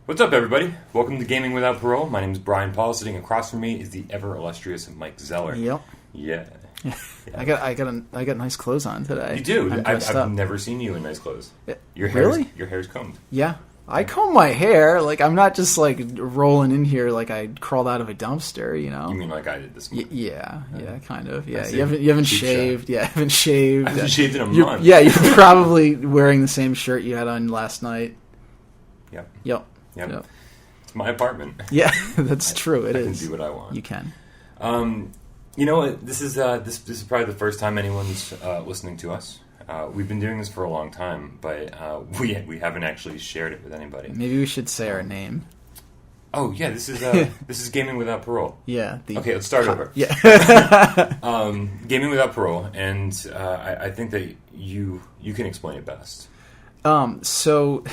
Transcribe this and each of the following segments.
What's up, everybody? Welcome to Gaming Without Parole. My name is Brian Paul. Sitting across from me is the ever-illustrious Mike Zeller. Yep. Yeah. I got nice clothes on today. You do. I've never seen you in nice clothes. Your hair's combed. Yeah. I comb my hair. Like, I'm not just, like, rolling in here like I crawled out of a dumpster, you know? You mean like I did this morning? Yeah, kind of. Yeah, you haven't shaved. Yeah, I haven't shaved. I haven't shaved in a month. Yeah, you're probably wearing the same shirt you had on last night. Yep. It's my apartment. Yeah, that's true. It is. I can do what I want. You can. You know what? This is probably the first time anyone's listening to us. We've been doing this for a long time, but we haven't actually shared it with anybody. Maybe we should say our name. Oh yeah, this is Gaming Without Parole. Yeah. Okay, let's start over. Yeah. Gaming Without Parole, and I think that you can explain it best. So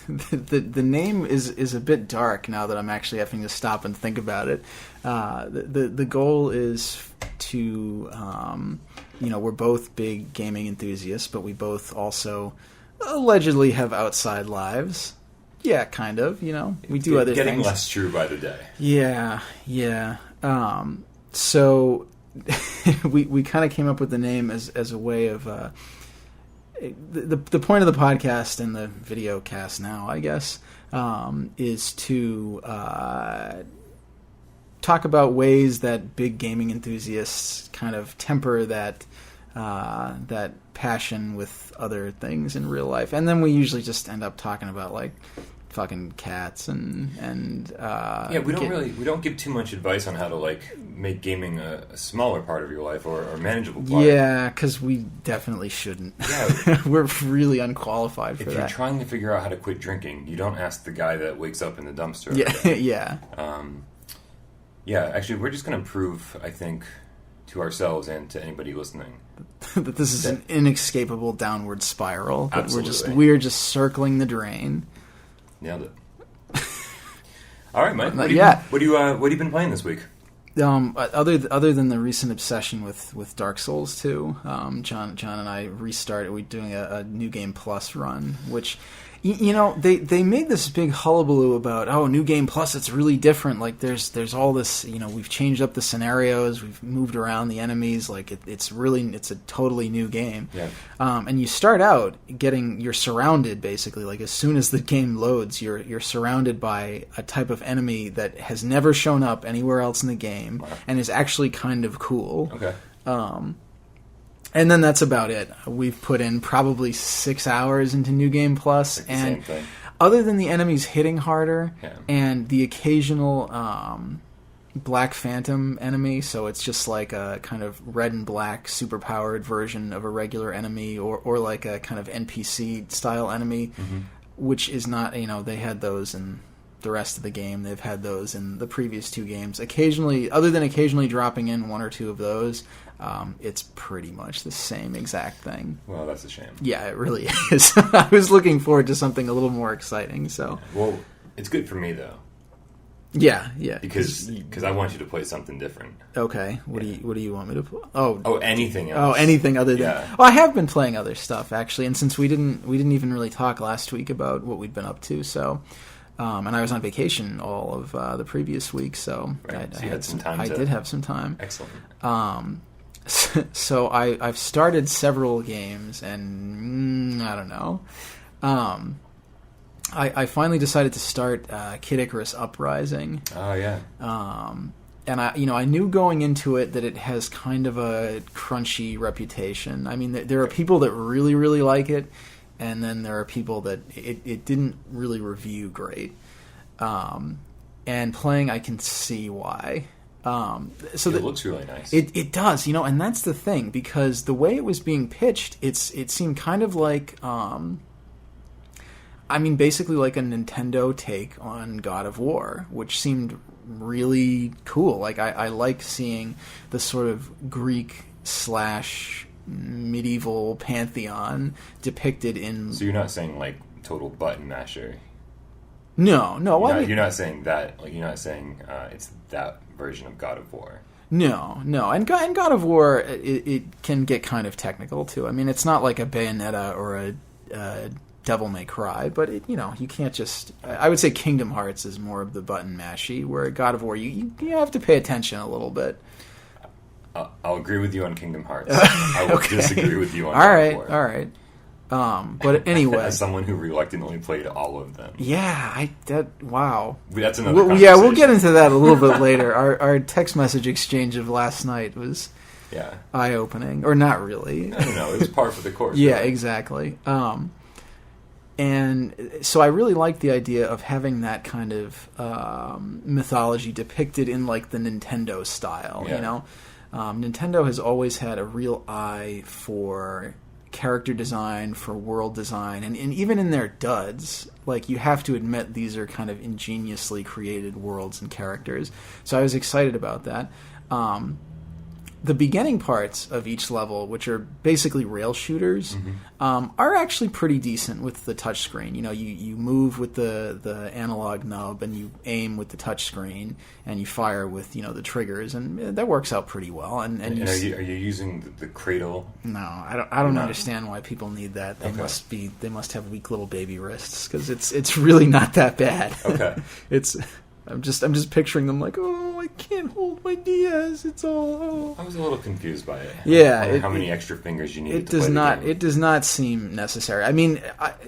the name is a bit dark now that I'm actually having to stop and think about it. The goal is to we're both big gaming enthusiasts, but we both also allegedly have outside lives. Yeah, kind of. We do other things. Getting less true by the day. Yeah. So we kind of came up with the name as a way of the point of the podcast and the video cast now, I guess, is to talk about ways that big gaming enthusiasts kind of temper that passion with other things in real life, and then we usually just end up talking about like fucking cats and we don't give too much advice on how to like make gaming a smaller part of your life or a manageable part. Yeah, because we definitely shouldn't. Yeah. We're really unqualified for that. If you're trying to figure out how to quit drinking, you don't ask the guy that wakes up in the dumpster. Yeah. Actually, we're just going to prove, I think, to ourselves and to anybody listening that this is an inescapable downward spiral. That absolutely. we're just circling the drain. Nailed it. All right, Mike. What have you been playing this week? Other than the recent obsession with Dark Souls 2, John and I restarted. We're doing a New Game Plus run, which they made this big hullabaloo about New Game Plus. It's really different. Like there's all this. We've changed up the scenarios. We've moved around the enemies. Like it's a totally new game. Yeah. And you start out you're surrounded basically. Like as soon as the game loads, you're surrounded by a type of enemy that has never shown up anywhere else in the game. Wow. And is actually kind of cool. Okay. And then that's about it. We've put in probably 6 hours into New Game Plus, like and same thing. Other than the enemies hitting harder and the occasional Black Phantom enemy, so it's just like a kind of red and black superpowered version of a regular enemy, or like a kind of NPC style enemy, which is not, they had those in the rest of the game. They've had those in the previous two games. Occasionally, other than occasionally dropping in one or two of those, it's pretty much the same exact thing. Well, that's a shame. Yeah, it really is. I was looking forward to something a little more exciting. So, well, it's good for me though. Yeah. Because I want you to play something different. Okay. What do you want me to play? Anything else. Anything other than. Yeah. Well, I have been playing other stuff actually, and since we didn't even really talk last week about what we'd been up to, so. And I was on vacation all of the previous week, so right. I had some time. I did have some time. Excellent. So I've started several games, and I don't know. I finally decided to start Kid Icarus Uprising. Oh yeah. And I knew going into it that it has kind of a crunchy reputation. I mean, there are people that really, really like it, and then there are people that it didn't really review great. And playing, I can see why. So it looks really nice. It does, and that's the thing, because the way it was being pitched, it seemed kind of like, basically like a Nintendo take on God of War, which seemed really cool. Like I like seeing the sort of Greek / medieval pantheon depicted in. So you're not saying like total button masher. No. You're not saying that. Like you're not saying it's that version of God of War. No, and God of War it can get kind of technical too. I mean, it's not like a Bayonetta or a Devil May Cry, but you can't just. I would say Kingdom Hearts is more of the button mashy, where God of War you have to pay attention a little bit. I'll agree with you on Kingdom Hearts. I will disagree with you on God of War. All right. But anyway, as someone who reluctantly played all of them, wow. That's another conversation. Yeah, we'll get into that a little bit later. Our text message exchange of last night was eye-opening, or not really. No, it was par for the course. Yeah, really. Exactly. And so I really like the idea of having that kind of mythology depicted in like the Nintendo style. Yeah. Nintendo has always had a real eye for character design, for world design, and even in their duds, like, you have to admit these are kind of ingeniously created worlds and characters. So I was excited about that. The beginning parts of each level, which are basically rail shooters, are actually pretty decent with the touchscreen. You move with the analog nub, and you aim with the touchscreen, and you fire with the triggers, and that works out pretty well. And are you using the cradle? No, I don't understand why people need that. They must have weak little baby wrists, because it's really not that bad. Okay, I'm just picturing them like, oh, I can't hold my DS. It's all. I was a little confused by it. Yeah, how many extra fingers you need? It does not seem necessary. I mean,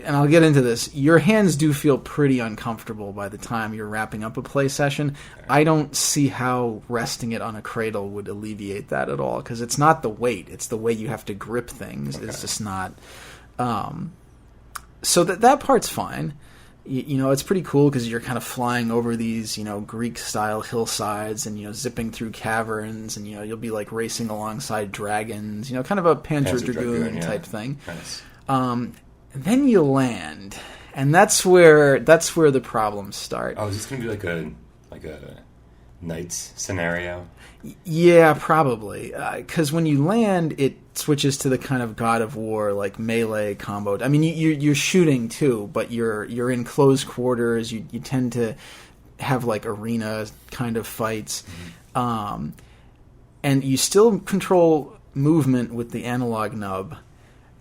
and I'll get into this. Your hands do feel pretty uncomfortable by the time you're wrapping up a play session. I don't see how resting it on a cradle would alleviate that at all, because it's not the weight; it's the way you have to grip things. Okay. It's just not. So that part's fine. It's pretty cool because you're kind of flying over these, Greek-style hillsides and, zipping through caverns, and, you'll be, like, racing alongside dragons, kind of a Panzer Dragoon type thing. Nice. And then you land, and that's where the problems start. Oh, is this going to be like a Knights scenario? Yeah, probably. Because when you land, it switches to the kind of God of War, like, melee combo. I mean, you're shooting, too, but you're in close quarters. You tend to have, like, arena kind of fights. And you still control movement with the analog nub,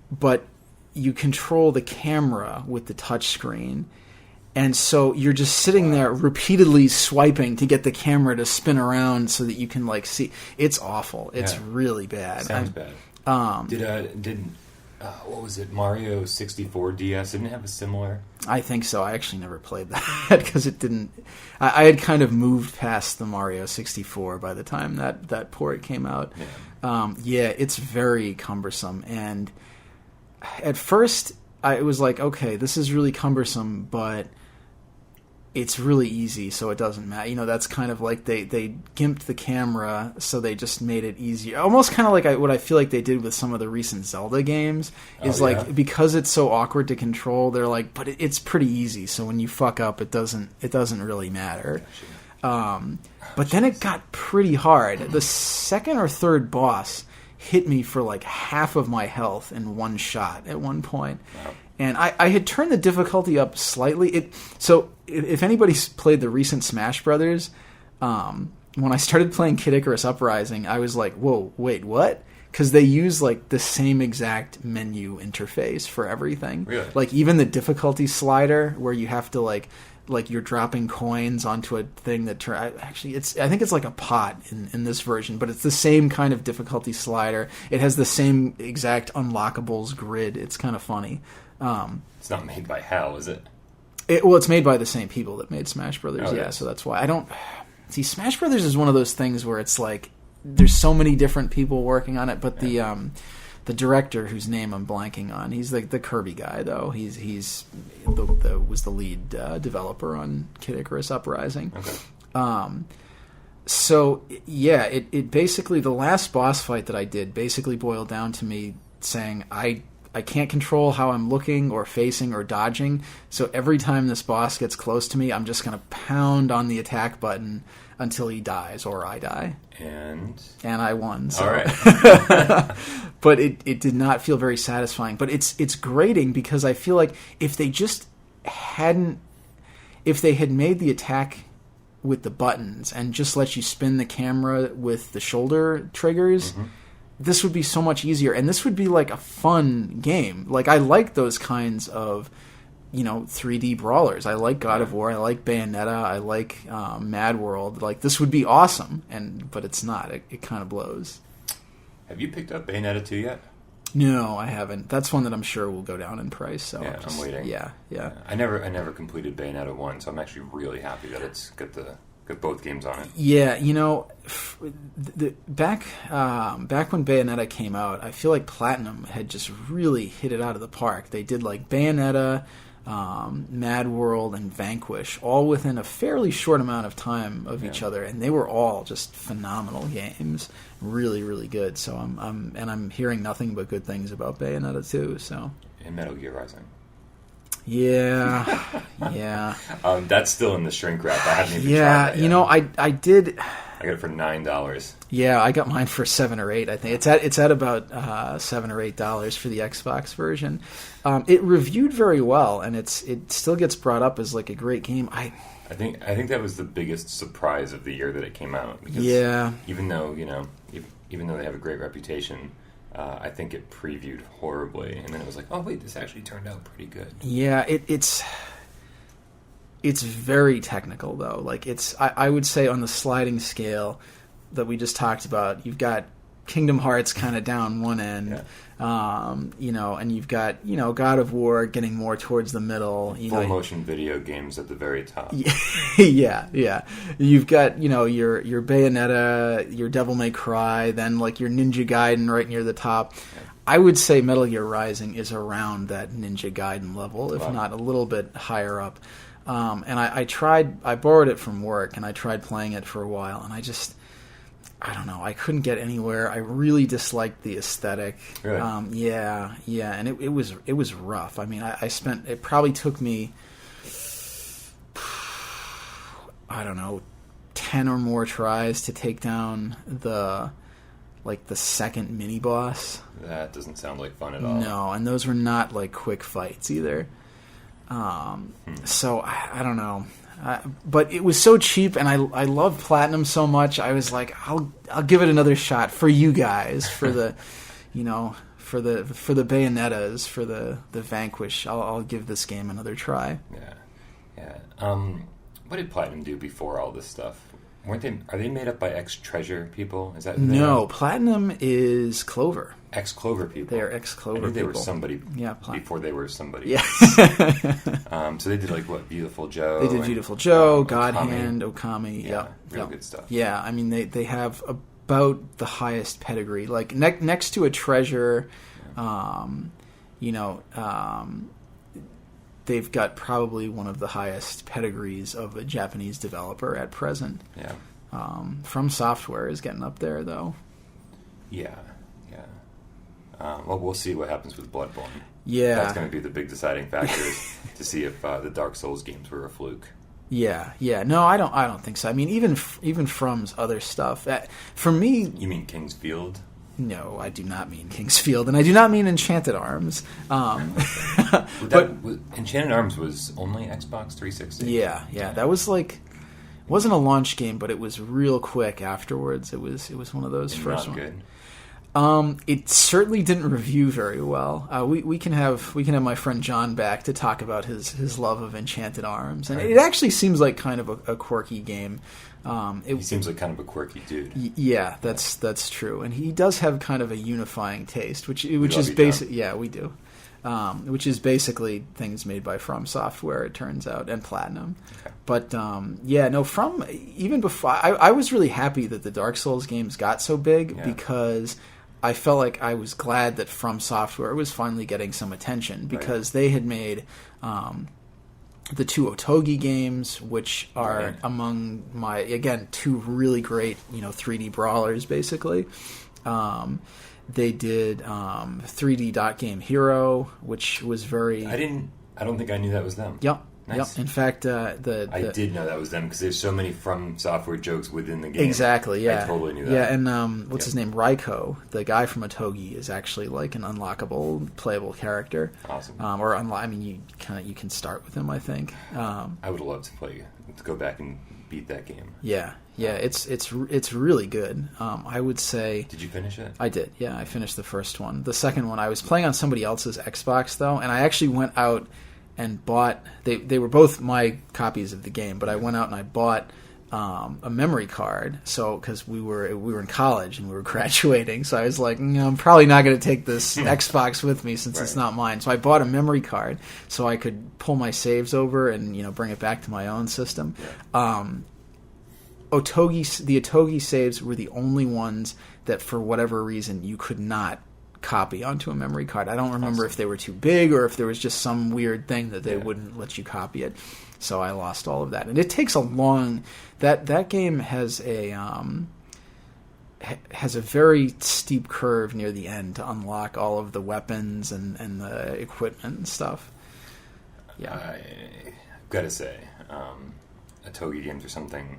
but you control the camera with the touchscreen. And so you're just sitting there repeatedly swiping to get the camera to spin around so that you can, like, see. It's awful. It's really bad. Sounds bad. What was it? Mario 64 DS didn't it have a similar? I think so. I actually never played that because it didn't. I had kind of moved past the Mario 64 by the time that port came out. Yeah, it's very cumbersome. And at first, I was like, okay, this is really cumbersome, but it's really easy, so it doesn't matter. That's kind of like they gimped the camera, so they just made it easier. Almost kind of like what I feel like they did with some of the recent Zelda games is like, because it's so awkward to control, they're like, but it's pretty easy, so when you fuck up, it doesn't really matter. But then it got pretty hard. The second or third boss hit me for like half of my health in one shot at one point. Wow. And I had turned the difficulty up slightly. So if anybody's played the recent Smash Brothers, when I started playing Kid Icarus Uprising, I was like, whoa, wait, what? Because they use like the same exact menu interface for everything. Really? Like even the difficulty slider where you have to like you're dropping coins onto a thing that actually I think it's like a pot in this version, but it's the same kind of difficulty slider. It has the same exact unlockables grid. It's kind of funny. It's not made by HAL, is it? It's made by the same people that made Smash Brothers. Oh, yeah, so that's why I don't see. Smash Brothers is one of those things where it's like there's so many different people working on it, but the director whose name I'm blanking on, he's the Kirby guy though. He's was the lead developer on Kid Icarus Uprising. Okay. So yeah, it basically, the last boss fight that I did basically boiled down to me saying I can't control how I'm looking or facing or dodging, so every time this boss gets close to me, I'm just going to pound on the attack button until he dies or I die. And I won. So. All right. But it did not feel very satisfying. But it's grating because I feel like if they had made the attack with the buttons and just let you spin the camera with the shoulder triggers, this would be so much easier, and this would be like a fun game. Like I like those kinds of 3D brawlers. I like God of War. I like Bayonetta. I like Mad World. Like, this would be awesome, but it's not. It kind of blows. Have you picked up Bayonetta 2 yet? No, I haven't. That's one that I'm sure will go down in price. So yeah, I'm waiting. Yeah. I never completed Bayonetta 1, so I'm actually really happy that it's got both games on it. Yeah, back when Bayonetta came out, I feel like Platinum had just really hit it out of the park. They did like Bayonetta, Mad World, and Vanquish, all within a fairly short amount of time of each other, and they were all just phenomenal games, really, really good. So I'm hearing nothing but good things about Bayonetta 2. So and Metal Gear Rising. Yeah. That's still in the shrink wrap. I haven't even tried that yet. I did. I got it for $9. Yeah, I got mine for $7 or $8. I think it's at about $7 or $8 for the Xbox version. It reviewed very well, and it still gets brought up as like a great game. I think that was the biggest surprise of the year that it came out. Because even though they have a great reputation. I think it previewed horribly, and then it was like, oh wait, this actually turned out pretty good. Yeah, it's very technical though. Like I would say on the sliding scale that we just talked about, you've got Kingdom Hearts kind of down one end, and you've got God of War getting more towards the middle. Full motion video games at the very top. Yeah. You've got your Bayonetta, your Devil May Cry, then like your Ninja Gaiden right near the top. Yeah. I would say Metal Gear Rising is around that Ninja Gaiden level, if not a little bit higher up. And I borrowed it from work, and I tried playing it for a while, and I don't know. I couldn't get anywhere. I really disliked the aesthetic. Really? Yeah, and it was rough. I mean, it probably took me, I don't know, 10 or more tries to take down the second mini boss. That doesn't sound like fun at all. No, and those were not like quick fights either. So I don't know. But it was so cheap, and I love Platinum so much. I was like, I'll give it another shot for you guys, for the, for the Bayonettas, for the Vanquish. I'll give this game another try. Yeah. What did Platinum do before all this stuff? Are they made up by ex-Treasure people? Is that who they are? Platinum is Clover. Ex-Clover people. They are ex-Clover people. They were somebody before they were somebody. Yeah. So they did like what? Beautiful Joe. They did Beautiful Joe, God Hand, Okami. Yeah, real good stuff. Yeah, I mean they have about the highest pedigree. Like next to a Treasure, they've got probably one of the highest pedigrees of a Japanese developer at present. Yeah. From Software is getting up there though. Yeah. Well, we'll see what happens with Bloodborne. Yeah. That's going to be the big deciding factor to see if the Dark Souls games were a fluke. Yeah. No, I don't think so. I mean, even From's other stuff. For me... You mean King's Field? No, I do not mean King's Field, and I do not mean Enchanted Arms. But Enchanted Arms was only Xbox 360? Yeah. That was like... It wasn't a launch game, but it was real quick afterwards. It was one of those first ones. Good. It certainly didn't review very well. We can have my friend John back to talk about his love of Enchanted Arms, and it actually seems like kind of a quirky game. He seems like kind of a quirky dude. Yeah, that's true, and he does have kind of a unifying taste, which is basic. Yeah, we do. Which is basically things made by From Software, it turns out, and Platinum. Okay. But From even before I was really happy that the Dark Souls games got so big because I felt like I was glad that From Software was finally getting some attention because they had made the two Otogi games, which are among my, again, two really great 3D brawlers, basically. They did 3D Dot Game Hero, which was very... I don't think I knew that was them. Yep. Nice. Yep. In fact, I did know that was them because there's so many From Software jokes within the game. Exactly, yeah. I totally knew that. Yeah, and what's his name? Raiko, the guy from Otogi, is actually like an unlockable, playable character. Awesome. You can start with him, I think. I would love to go back and beat that game. Yeah, it's really good. I would say... Did you finish it? I did, yeah. I finished the first one. The second one, I was playing on somebody else's Xbox, though, and I actually went out and bought. They were both my copies of the game, but I went out and I bought a memory card. So because we were in college and we were graduating, so I was like, I'm probably not going to take this Xbox with me since it's not mine. So I bought a memory card so I could pull my saves over and bring it back to my own system. The Otogi saves were the only ones that for whatever reason you could not copy onto a memory card. I don't remember if they were too big or if there was just some weird thing that they wouldn't let you copy it. So I lost all of that. And it takes a long... That game has a very steep curve near the end to unlock all of the weapons and the equipment and stuff. Yeah. I've got to say, Otogi games are something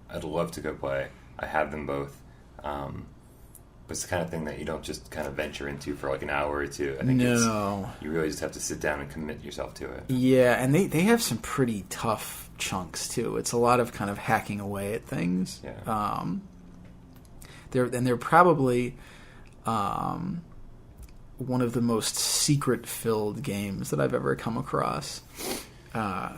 I'd love to go play. I have them both. But it's the kind of thing that you don't just kind of venture into for like an hour or two. I think you really just have to sit down and commit yourself to it. Yeah, and they have some pretty tough chunks too. It's a lot of kind of hacking away at things. Yeah. They're probably one of the most secret-filled games that I've ever come across.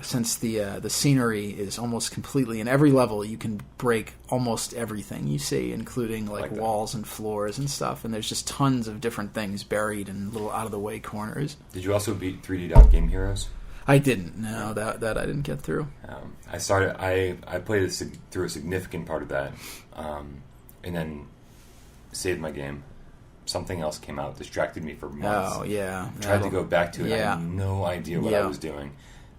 Since the scenery is almost completely in every level, you can break almost everything you see, including like walls and floors and stuff. And there's just tons of different things buried in little out of the way corners. Did you also beat 3D Dot Game Heroes? I didn't. No, that I didn't get through. I played through a significant part of that, and then saved my game. Something else came out, distracted me for months. Oh yeah. Tried to go back to it. I had no idea what I was doing.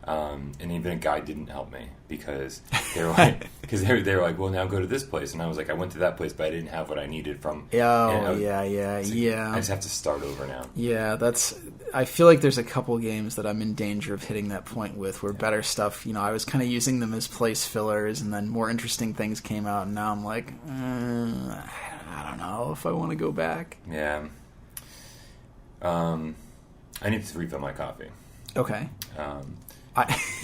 And even a guide didn't help me because they were like, well, now go to this place, and I was like, I went to that place, but I didn't have what I needed from. Yeah. I just have to start over now. Yeah, I feel like there's a couple games that I'm in danger of hitting that point with, where better stuff. I was kind of using them as place fillers, and then more interesting things came out, and now I'm like, I don't know if I want to go back. Yeah. I need to refill my coffee. Okay.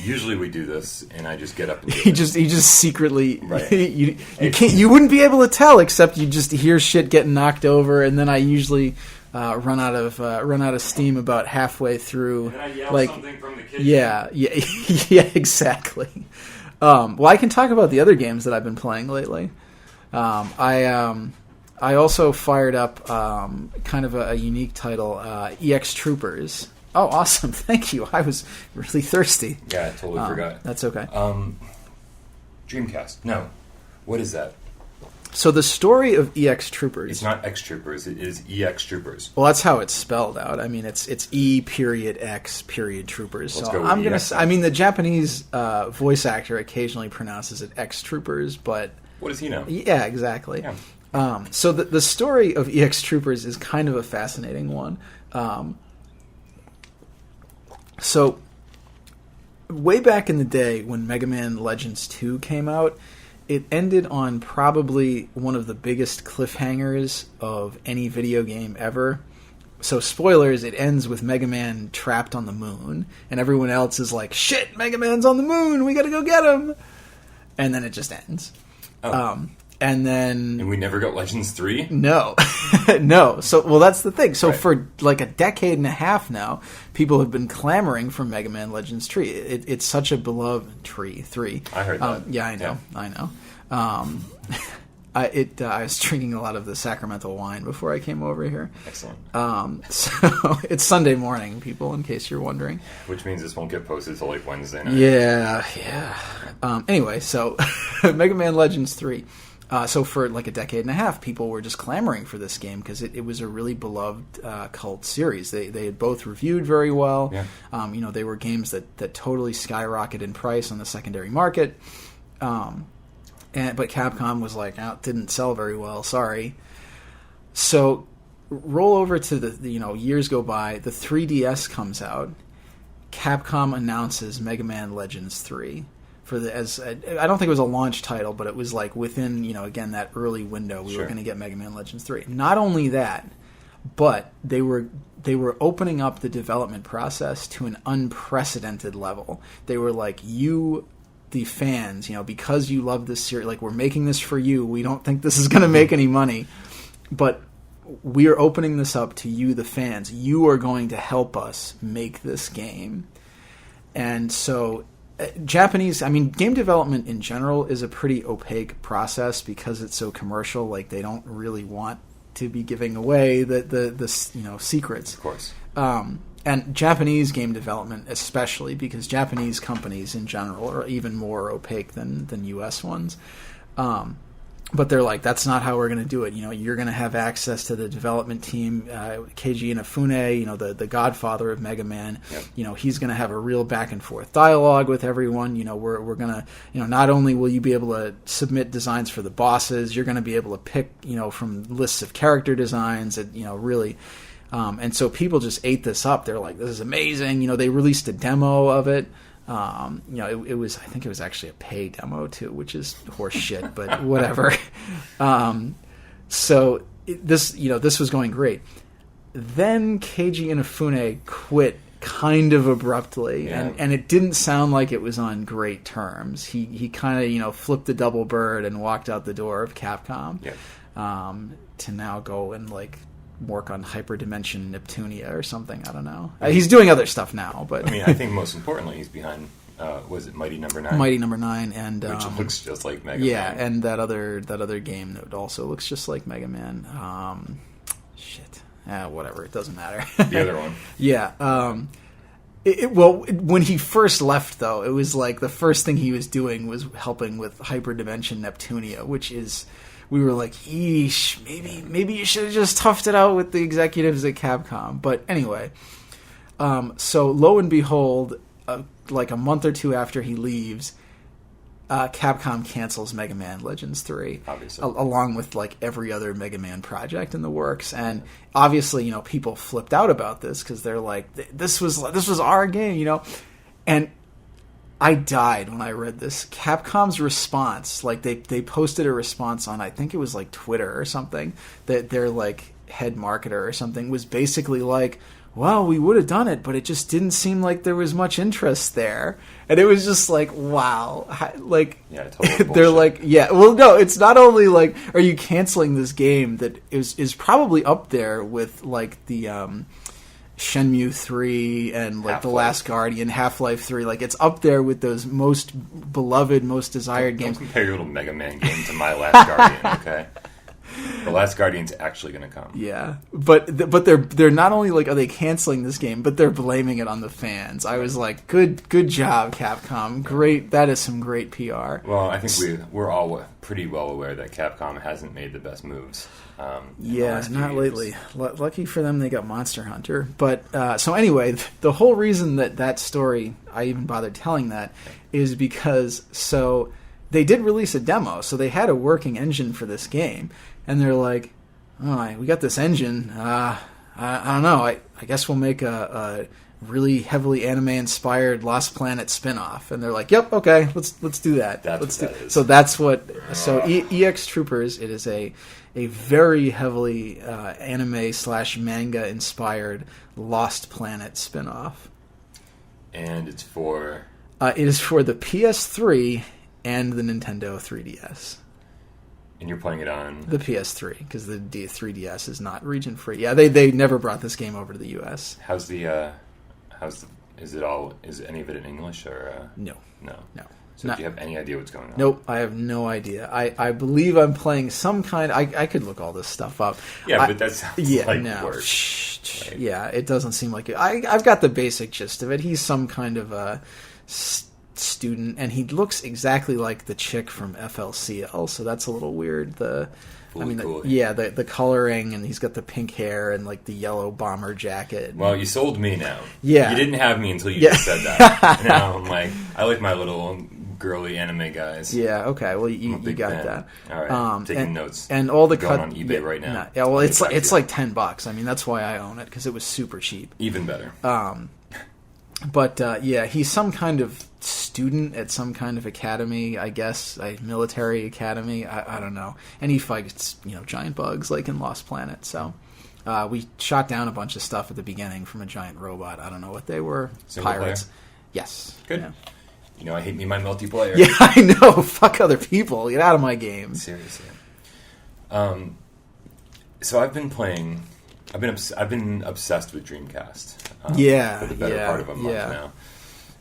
Usually we do this, and I just get up and do he just secretly right. you wouldn't be able to tell, except you just hear shit getting knocked over, and then I usually run out of steam about halfway through. And then I yell something from the kitchen. Yeah, exactly. Well, I can talk about the other games that I've been playing lately. I also fired up kind of a unique title, EX Troopers. Oh, awesome. Thank you. I was really thirsty. Yeah, I totally forgot. That's okay. Dreamcast. No. What is that? So the story of EX Troopers... It's not X Troopers. It is EX Troopers. Well, that's how it's spelled out. I mean, it's E.X. Troopers. Let's so go with I'm going EX. to... I mean, the Japanese voice actor occasionally pronounces it X Troopers, but... What does he know? Yeah, exactly. Yeah. So the story of EX Troopers is kind of a fascinating one. So, way back in the day when Mega Man Legends 2 came out, it ended on probably one of the biggest cliffhangers of any video game ever. So, spoilers, it ends with Mega Man trapped on the moon, and everyone else is like, shit, Mega Man's on the moon, we gotta go get him! And then it just ends. Oh. And we never got Legends 3? No. No. So, well, that's the thing. So for like a decade and a half now, people have been clamoring for Mega Man Legends 3. It's such a beloved 3. I heard that. Yeah, I know. Yeah. I know. I was drinking a lot of the Sacramento wine before I came over here. Excellent. So it's Sunday morning, people, in case you're wondering. Which means this won't get posted until like Wednesday night. Yeah. Anyway, so Mega Man Legends 3. So for like a decade and a half, people were just clamoring for this game because it was a really beloved cult series. They had both reviewed very well. Yeah. They were games that totally skyrocketed in price on the secondary market. But Capcom was like, oh, it didn't sell very well, sorry. So roll over to the years go by, the 3DS comes out, Capcom announces Mega Man Legends 3. I don't think it was a launch title, but it was like within, again, that early window we were going to get Mega Man Legends 3. Not only that, but they were opening up the development process to an unprecedented level. They were like, you, the fans, because you love this series, like, we're making this for you. We don't think this is going to make any money, but we are opening this up to you, the fans. You are going to help us make this game. And so Japanese, I mean, game development in general is a pretty opaque process because it's so commercial. Like, they don't really want to be giving away the secrets. Of course. And Japanese game development, especially, because Japanese companies in general are even more opaque than U.S. ones. But they're like, that's not how we're going to do it. You're going to have access to the development team. Keiji Inafune, the godfather of Mega Man, yep. He's going to have a real back and forth dialogue with everyone. We're going to, not only will you be able to submit designs for the bosses, you're going to be able to pick, from lists of character designs that, really. And so people just ate this up. They're like, this is amazing. They released a demo of it. It was, I think it was actually a pay demo too, which is horse shit, but whatever. This was going great. Then Keiji Inafune quit kind of abruptly, yeah. and it didn't sound like it was on great terms. He kind of, flipped the double bird and walked out the door of Capcom, yeah. To now go and work on Hyperdimension Neptunia or something. I don't know. He's doing other stuff now, but I think most importantly, he's behind. Was it Mighty Number 9? Mighty Number 9, and which looks just like Mega Man. Yeah, and that other game that also looks just like Mega Man. Whatever. It doesn't matter. The other one. Yeah. When he first left, though, it was like the first thing he was doing was helping with Hyperdimension Neptunia, which is. We were like, eesh, maybe you should have just toughed it out with the executives at Capcom. But anyway, so lo and behold, like a month or two after he leaves, Capcom cancels Mega Man Legends 3. Obviously. Along with every other Mega Man project in the works. And obviously, people flipped out about this because they're like, this was our game, And I died when I read this. Capcom's response, they posted a response on, I think it was Twitter or something, that their head marketer or something was basically like, well, we would have done it, but it just didn't seem like there was much interest there. And it was just wow. Yeah, totally they're like, yeah, well, no, it's not only are you canceling this game that is probably up there with the Shenmue 3 and Half-Life. The Last Guardian, Half-Life 3, it's up there with those most beloved, most desired games. Don't compare your little Mega Man game to My Last Guardian, okay? The Last Guardian's actually going to come. Yeah, but they're not only are they canceling this game, but they're blaming it on the fans. I was like, good job, Capcom. Great, that is some great PR. Well, I think we're all pretty well aware that Capcom hasn't made the best moves. Yeah, not lately. Lucky for them, they got Monster Hunter. But so anyway, the whole reason that story I even bothered telling that is because they did release a demo, so they had a working engine for this game, and they're like, "Oh, we got this engine. I don't know. I guess we'll make a really heavily anime-inspired Lost Planet spin-off." And they're like, "Yep, okay, let's do that." So that's what. So EX Troopers, it is a very heavily anime/manga inspired Lost Planet spin-off. And it's for. It is for the PS3 and the Nintendo 3DS. And you're playing it on the PS3 because the 3DS is not region free. Yeah, they never brought this game over to the US. Is any of it in English or No. So do you have any idea what's going on? Nope, I have no idea. I believe I'm playing some kind. I could look all this stuff up. Yeah, but that sounds work. Right? Yeah, it doesn't seem like it. I've got the basic gist of it. He's some kind of a student, and he looks exactly like the chick from FLCL, so that's a little weird. The coloring, and he's got the pink hair and the yellow bomber jacket. Well, you sold me now. Yeah, you didn't have me until you just said that. Now I'm like, I like my little girly anime guys. Yeah, okay. Well, you got fan. that. All right, taking notes. And all the going on eBay right now. Yeah, well, it's like $10. I mean, that's why I own it because it was super cheap. Even better. But he's some kind of student at some kind of academy, I guess, a military academy. I don't know. And he fights, giant bugs like in Lost Planet. So we shot down a bunch of stuff at the beginning from a giant robot. I don't know what they were. Single Pirates. Player? Yes. Good. Yeah. I hate me my multiplayer. Yeah, I know. Fuck other people. Get out of my game. Seriously. So I've been playing. I've been obsessed with Dreamcast. For the better part of a month now.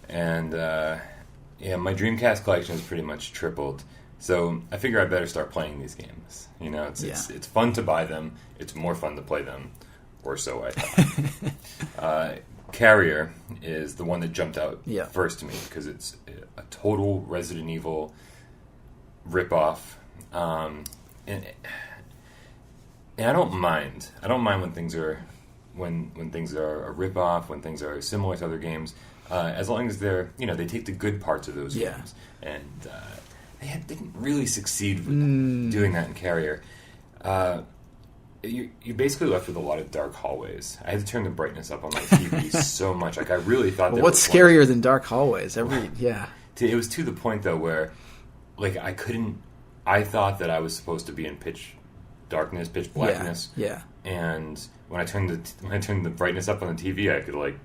And my Dreamcast collection has pretty much tripled. So I figure I better start playing these games. It's fun to buy them. It's more fun to play them, or so I thought. Carrier is the one that jumped out first to me because it's a total Resident Evil ripoff, and I don't mind. I don't mind when things are when things are a ripoff, when things are similar to other games, as long as they're they take the good parts of those games, and they didn't really succeed with doing that in Carrier. You're basically left with a lot of dark hallways. I had to turn the brightness up on my TV so much. Like I really thought. Well, what's scarier than dark hallways? It was to the point though where, like, I couldn't. I thought that I was supposed to be in pitch darkness, pitch blackness. Yeah. And when I turned the brightness up on the TV, I could like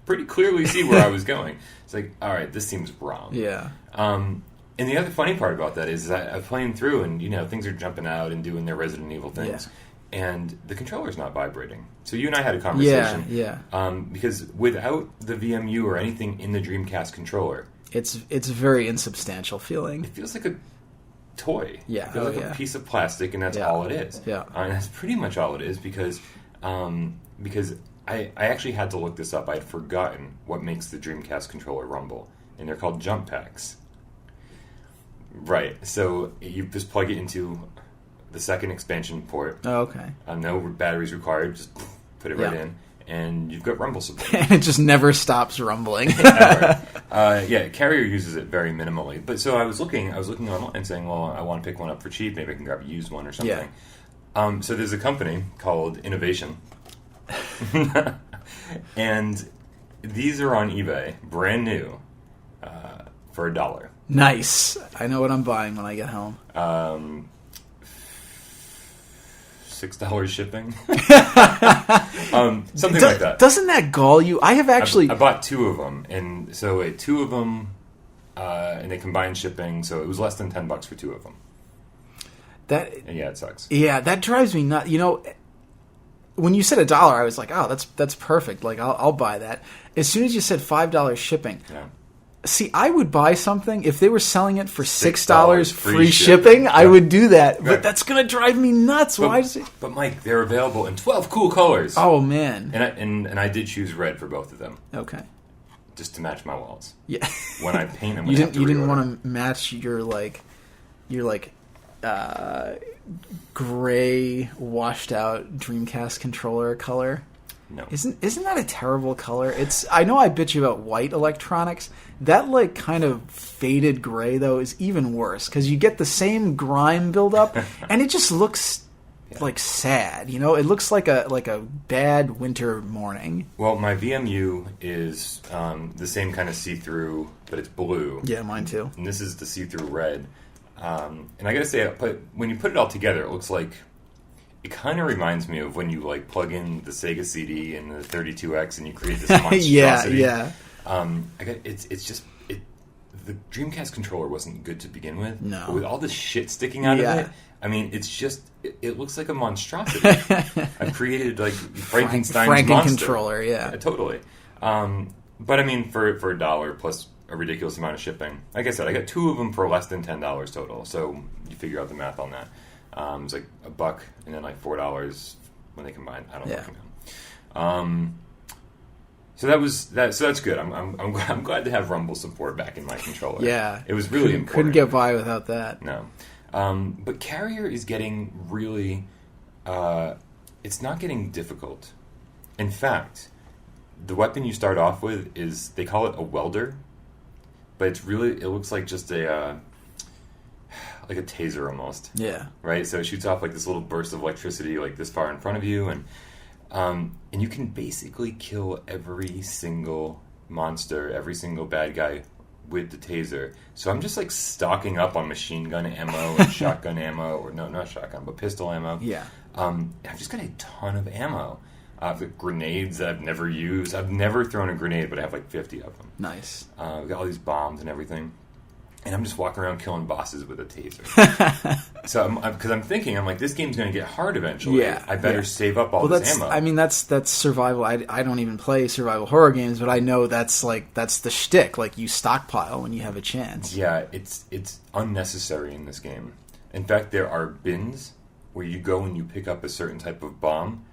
pretty clearly see where I was going. It's like, all right, this seems wrong. Yeah. And the other funny part about that is that I'm playing through, and things are jumping out and doing their Resident Evil things. Yeah. And the controller's not vibrating. So you and I had a conversation. Yeah. Because without the VMU or anything in the Dreamcast controller, it's a very insubstantial feeling. It feels like a toy. Yeah. It feels like a piece of plastic, and that's all it is. Yeah. And that's pretty much all it is because I actually had to look this up. I had forgotten what makes the Dreamcast controller rumble, and they're called jump packs. Right. So you just plug it into the second expansion port. Oh, okay. No batteries required. Just put it right in, and you've got rumble support. And it just never stops rumbling. Carrier uses it very minimally. But so I was looking online, saying, "Well, I want to pick one up for cheap. Maybe I can grab a used one or something." Yeah. So there's a company called Innovation, and these are on eBay, brand new, for $1. Nice. I know what I'm buying when I get home. $6 shipping. Something like that. Doesn't that gall you? I have actually... I bought two of them, and so two of them, and they combined shipping, so it was less than $10 for two of them. It sucks. Yeah, that drives me nuts. When you said $1, I was like, oh, that's perfect. Like, I'll buy that. As soon as you said $5 shipping... Yeah. See, I would buy something if they were selling it for $6 free shipping. Yeah. I would do that, right. But that's going to drive me nuts. Why does it? But Mike, they're available in 12 cool colors. Oh man! And I did choose red for both of them. Okay. Just to match my walls. Yeah. When I paint them, you didn't want to match your gray washed out Dreamcast controller color. No. Isn't that a terrible color? I know I bitch about white electronics. That like kind of faded gray though is even worse because you get the same grime buildup and it just looks like sad. It looks like a bad winter morning. Well, my VMU is the same kind of see-through, but it's blue. Yeah, mine too. And this is the see-through red. And I gotta say, when you put it all together, it looks like. It kind of reminds me of when you like plug in the Sega CD and the 32X and you create this monstrosity. Yeah. The Dreamcast controller wasn't good to begin with. No. But with all this shit sticking out of it, I mean, it looks like a monstrosity. I've created like Frankenstein's monster. Controller, yeah. Totally. But I mean, for $1 plus a ridiculous amount of shipping, like I said, I got two of them for less than $10 total. So you figure out the math on that. It's like $1 and then like $4 when they combine. I don't fucking know. So that's good. I'm glad to have rumble support back in my controller. Yeah, it was really important. Couldn't get by without that. No, but Carrier is getting really. It's not getting difficult. In fact, the weapon you start off with is they call it a welder, but it looks like just like a taser almost. Yeah. Right? So it shoots off like this little burst of electricity like this far in front of you, and you can basically kill every single monster, every single bad guy with the taser. So I'm just like stocking up on machine gun ammo and shotgun ammo, or no, not shotgun, but pistol ammo. Yeah. I've just got a ton of ammo. I've got grenades that I've never used. I've never thrown a grenade, but I have like 50 of them. Nice. We've got all these bombs and everything. And I'm just walking around killing bosses with a taser. So because I'm thinking, I'm like, this game's going to get hard eventually. Yeah, I better save up all this ammo. I mean, that's survival. I don't even play survival horror games, but I know that's the shtick. Like, you stockpile when you have a chance. Yeah, it's unnecessary in this game. In fact, there are bins where you go and you pick up a certain type of bomb,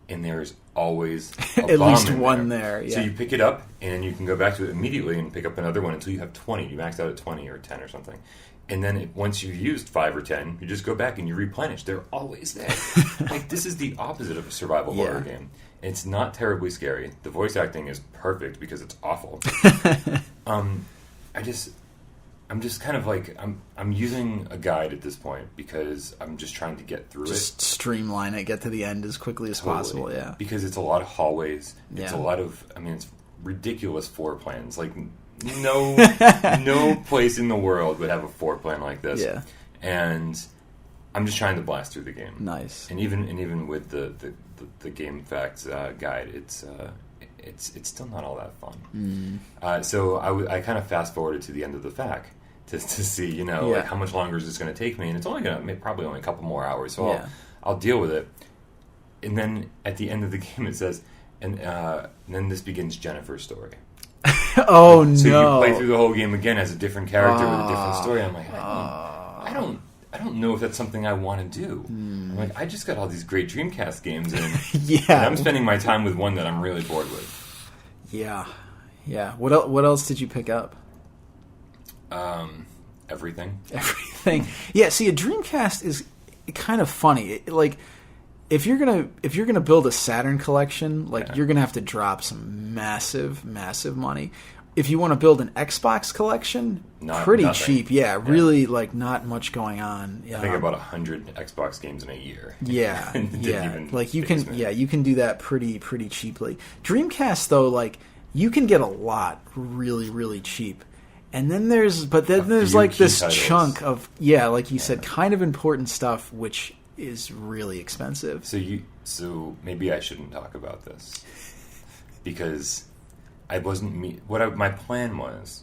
and there's always a at bomb least in one there. Yeah. So you pick it up, and you can go back to it immediately and pick up another one until you have 20. You max out at 20 or 10 or something. And then once you've used 5 or 10, you just go back and you replenish. They're always there. Like, this is the opposite of a survival horror game. It's not terribly scary. The voice acting is perfect because it's awful. I'm just kind of like, I'm using a guide at this point because I'm just trying to get through just streamline it, get to the end as quickly as possible, yeah. Because it's a lot of hallways. It's a lot of, it's ridiculous floor plans. Like, no place in the world would have a floor plan like this. Yeah. And I'm just trying to blast through the game. Nice. And even with the game facts guide, it's still not all that fun. So I kind of fast forwarded to the end of the FAQ to see, like, how much longer is this going to take me? And it's only going to probably only a couple more hours, so I'll deal with it. And then at the end of the game, it says, and then this begins Jennifer's story. Oh, no! So you play through the whole game again as a different character with a different story. I'm like, I don't know if that's something I want to do. I'm like, I just got all these great Dreamcast games, and I'm spending my time with one that I'm really bored with. Yeah. What else did you pick up? Everything. Yeah. See, a Dreamcast is kind of funny. Like, if you're gonna build a Saturn collection, you're gonna have to drop some massive money. If you want to build an Xbox collection, pretty cheap. Yeah, really, not much going on. I think about 100 Xbox games in a year. Yeah, Like, you can do that pretty cheaply. Dreamcast, though, you can get a lot really, really cheap. And then there's like this titles. Chunk of like you said, kind of important stuff, which is really expensive. So maybe I shouldn't talk about this because I wasn't my plan was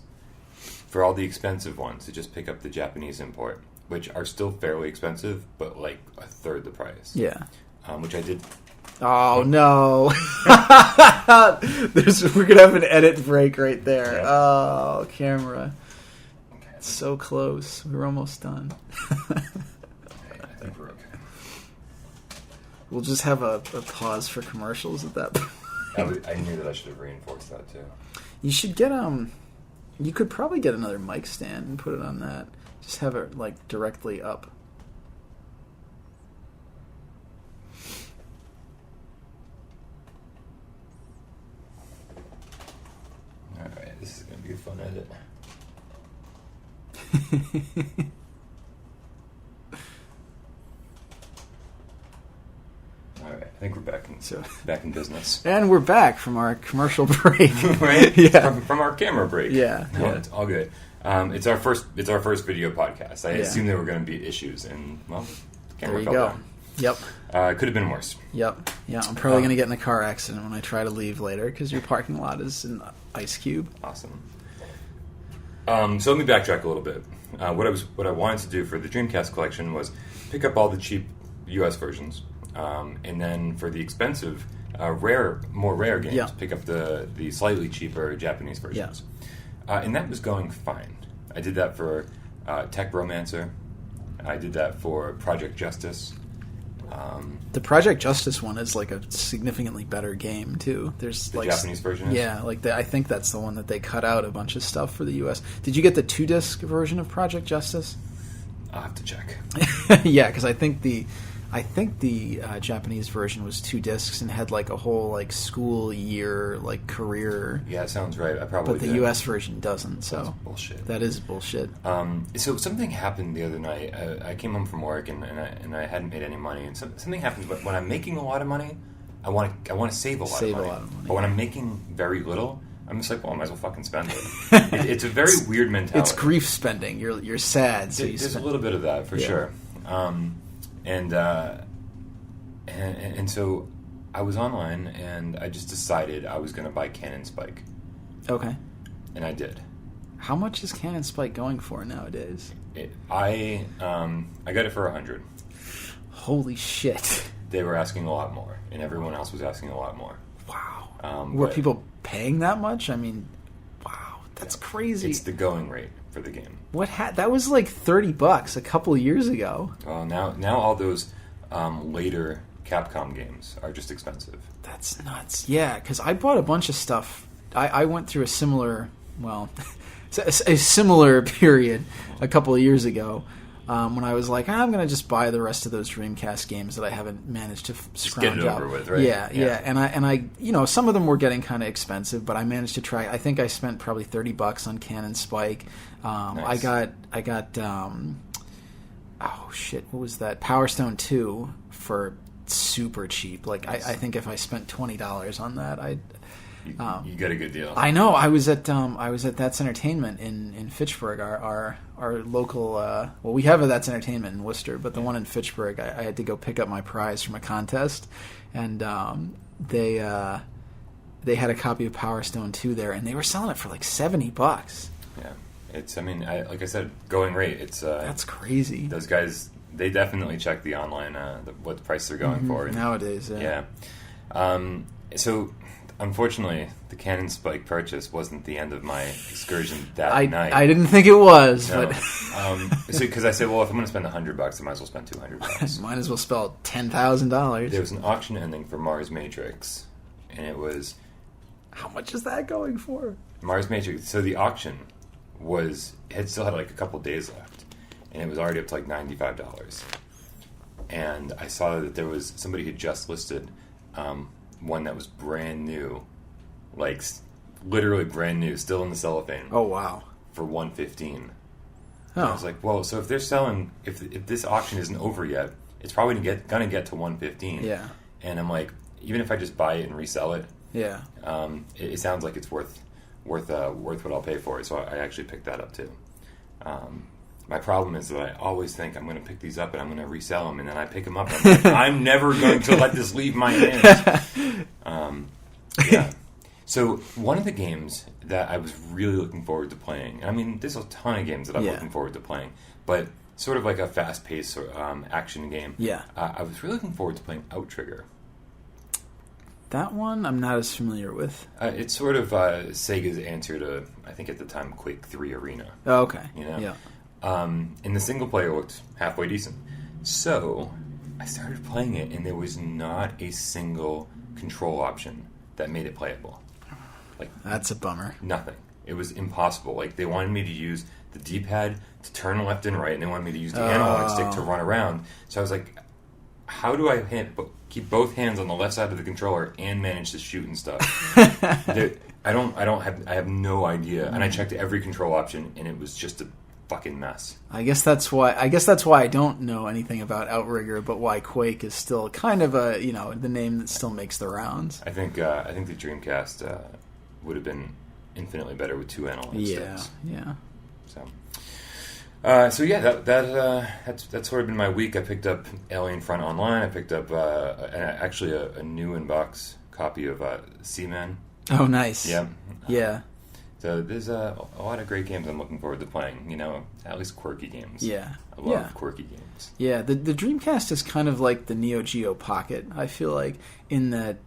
for all the expensive ones to just pick up the Japanese import, which are still fairly expensive, but like a third the price. Yeah. Which I did. Oh no! We're gonna have an edit break right there. Yeah. Oh, camera! Okay. So close. We're almost done. I think we're okay. We'll just have a pause for commercials at that point. I knew that I should have reinforced that too. You should get you could probably get another mic stand and put it on that. Just have it directly up. Alright, this is going to be a fun edit. Alright, I think we're back in business. And we're back from our commercial break. Right? Yeah. From our camera break. Yeah. No, it's all good. It's our first video podcast. I assumed there were going to be issues, and, well, the camera fell down. Yep. It could have been worse. Yep. Yeah, I'm probably going to get in a car accident when I try to leave later because your parking lot is an ice cube. Awesome. So let me backtrack a little bit. What I wanted to do for the Dreamcast collection was pick up all the cheap US versions, and then for the expensive, more rare games, pick up the slightly cheaper Japanese versions. Yeah. And that was going fine. I did that for Tech Romancer. I did that for Project Justice. The Project Justice one is a significantly better game too. There's the Japanese version. Yeah, I think that's the one that they cut out a bunch of stuff for the US. Did you get the 2-disc version of Project Justice? I'll have to check. Yeah, because I think the Japanese version was 2 discs and had a whole school year career. Yeah, that sounds right. I probably. But the US version doesn't. So that's bullshit. That is bullshit. So something happened the other night. I came home from work and I hadn't made any money. And something happens. But when I'm making a lot of money, I want to save a lot of money. But when I'm making very little, I'm just well, I might as well fucking spend it. It's a very weird mentality. It's grief spending. You're sad. So there's a little bit of that for sure. And so I was online, and I just decided I was going to buy Cannon Spike. Okay. And I did. How much is Cannon Spike going for nowadays? I got it for $100. Holy shit! They were asking a lot more, and everyone else was asking a lot more. Wow. Were people paying that much? I mean, wow, that's crazy. It's the going rate for the game. That was like $30 a couple of years ago. Well, now all those later Capcom games are just expensive. That's nuts. Yeah, because I bought a bunch of stuff. I went through a similar period a couple of years ago when I was like, I'm going to just buy the rest of those Dreamcast games that I haven't managed to scrounge get it over out. with, right? Yeah. And I, some of them were getting kind of expensive, but I managed to try. I think I spent probably $30 on Cannon Spike. Nice. I got. Oh shit! What was that? Power Stone 2 for super cheap. Like nice. I think if I spent $20 on that, you got a good deal. I know. I was at That's Entertainment in Fitchburg, our local. Well, we have a That's Entertainment in Worcester, but the one in Fitchburg, I had to go pick up my prize from a contest, and they had a copy of Power Stone 2 there, and they were selling it for like $70. Yeah, it's. I mean, like I said, going rate. It's that's crazy. Those guys, they definitely check the online what the price they're going for nowadays. Yeah. So. Unfortunately, the Cannon Spike purchase wasn't the end of my excursion that night. I didn't think it was, no. but because I said, well, if I'm going to spend $100, I might as well spend $200. Might as well spend $10,000. There was an auction ending for Mars Matrix, and it was. How much is that going for? Mars Matrix. So the auction still had like a couple days left, and it was already up to like $95. And I saw that there was somebody who just listed. One that was brand new, like literally brand new, still in the cellophane. Oh wow! For $115. Oh. I was like, well, so if they're selling, if this auction isn't over yet, it's probably gonna get to $115. Yeah. And I'm like, even if I just buy it and resell it, yeah, it sounds like it's worth what I'll pay for it. So I actually picked that up too. My problem is that I always think I'm going to pick these up and I'm going to resell them, and then I pick them up and I'm like, I'm never going to let this leave my hands. Yeah. So one of the games that I was really looking forward to playing, I mean, there's a ton of games that I'm looking forward to playing, but sort of like a fast-paced action game. Yeah. I was really looking forward to playing Outrigger. That one I'm not as familiar with. It's sort of Sega's answer to, I think at the time, Quake 3 Arena. Oh, okay. You know? Yeah. And the single player looked halfway decent. So I started playing it, and there was not a single control option that made it playable. Like, that's a bummer. Nothing. It was impossible. Like, they wanted me to use the D-pad to turn left and right, and they wanted me to use the analog stick to run around. So I was like, how do I keep both hands on the left side of the controller and manage to shoot and stuff? I have no idea. And I checked every control option, and it was just a fucking mess. I guess that's why I don't know anything about Outrigger, but why Quake is still kind of the name that still makes the rounds. I think the Dreamcast would have been infinitely better with two analog sticks. Yeah. So yeah, that's sort of been my week. I picked up Alien Front Online. I picked up actually a new in-box copy of Seaman. Oh, nice. Yeah. Yeah. So there's a lot of great games I'm looking forward to playing. At least quirky games. Yeah. I love quirky games. Yeah, the Dreamcast is kind of like the Neo Geo Pocket, I feel like, in that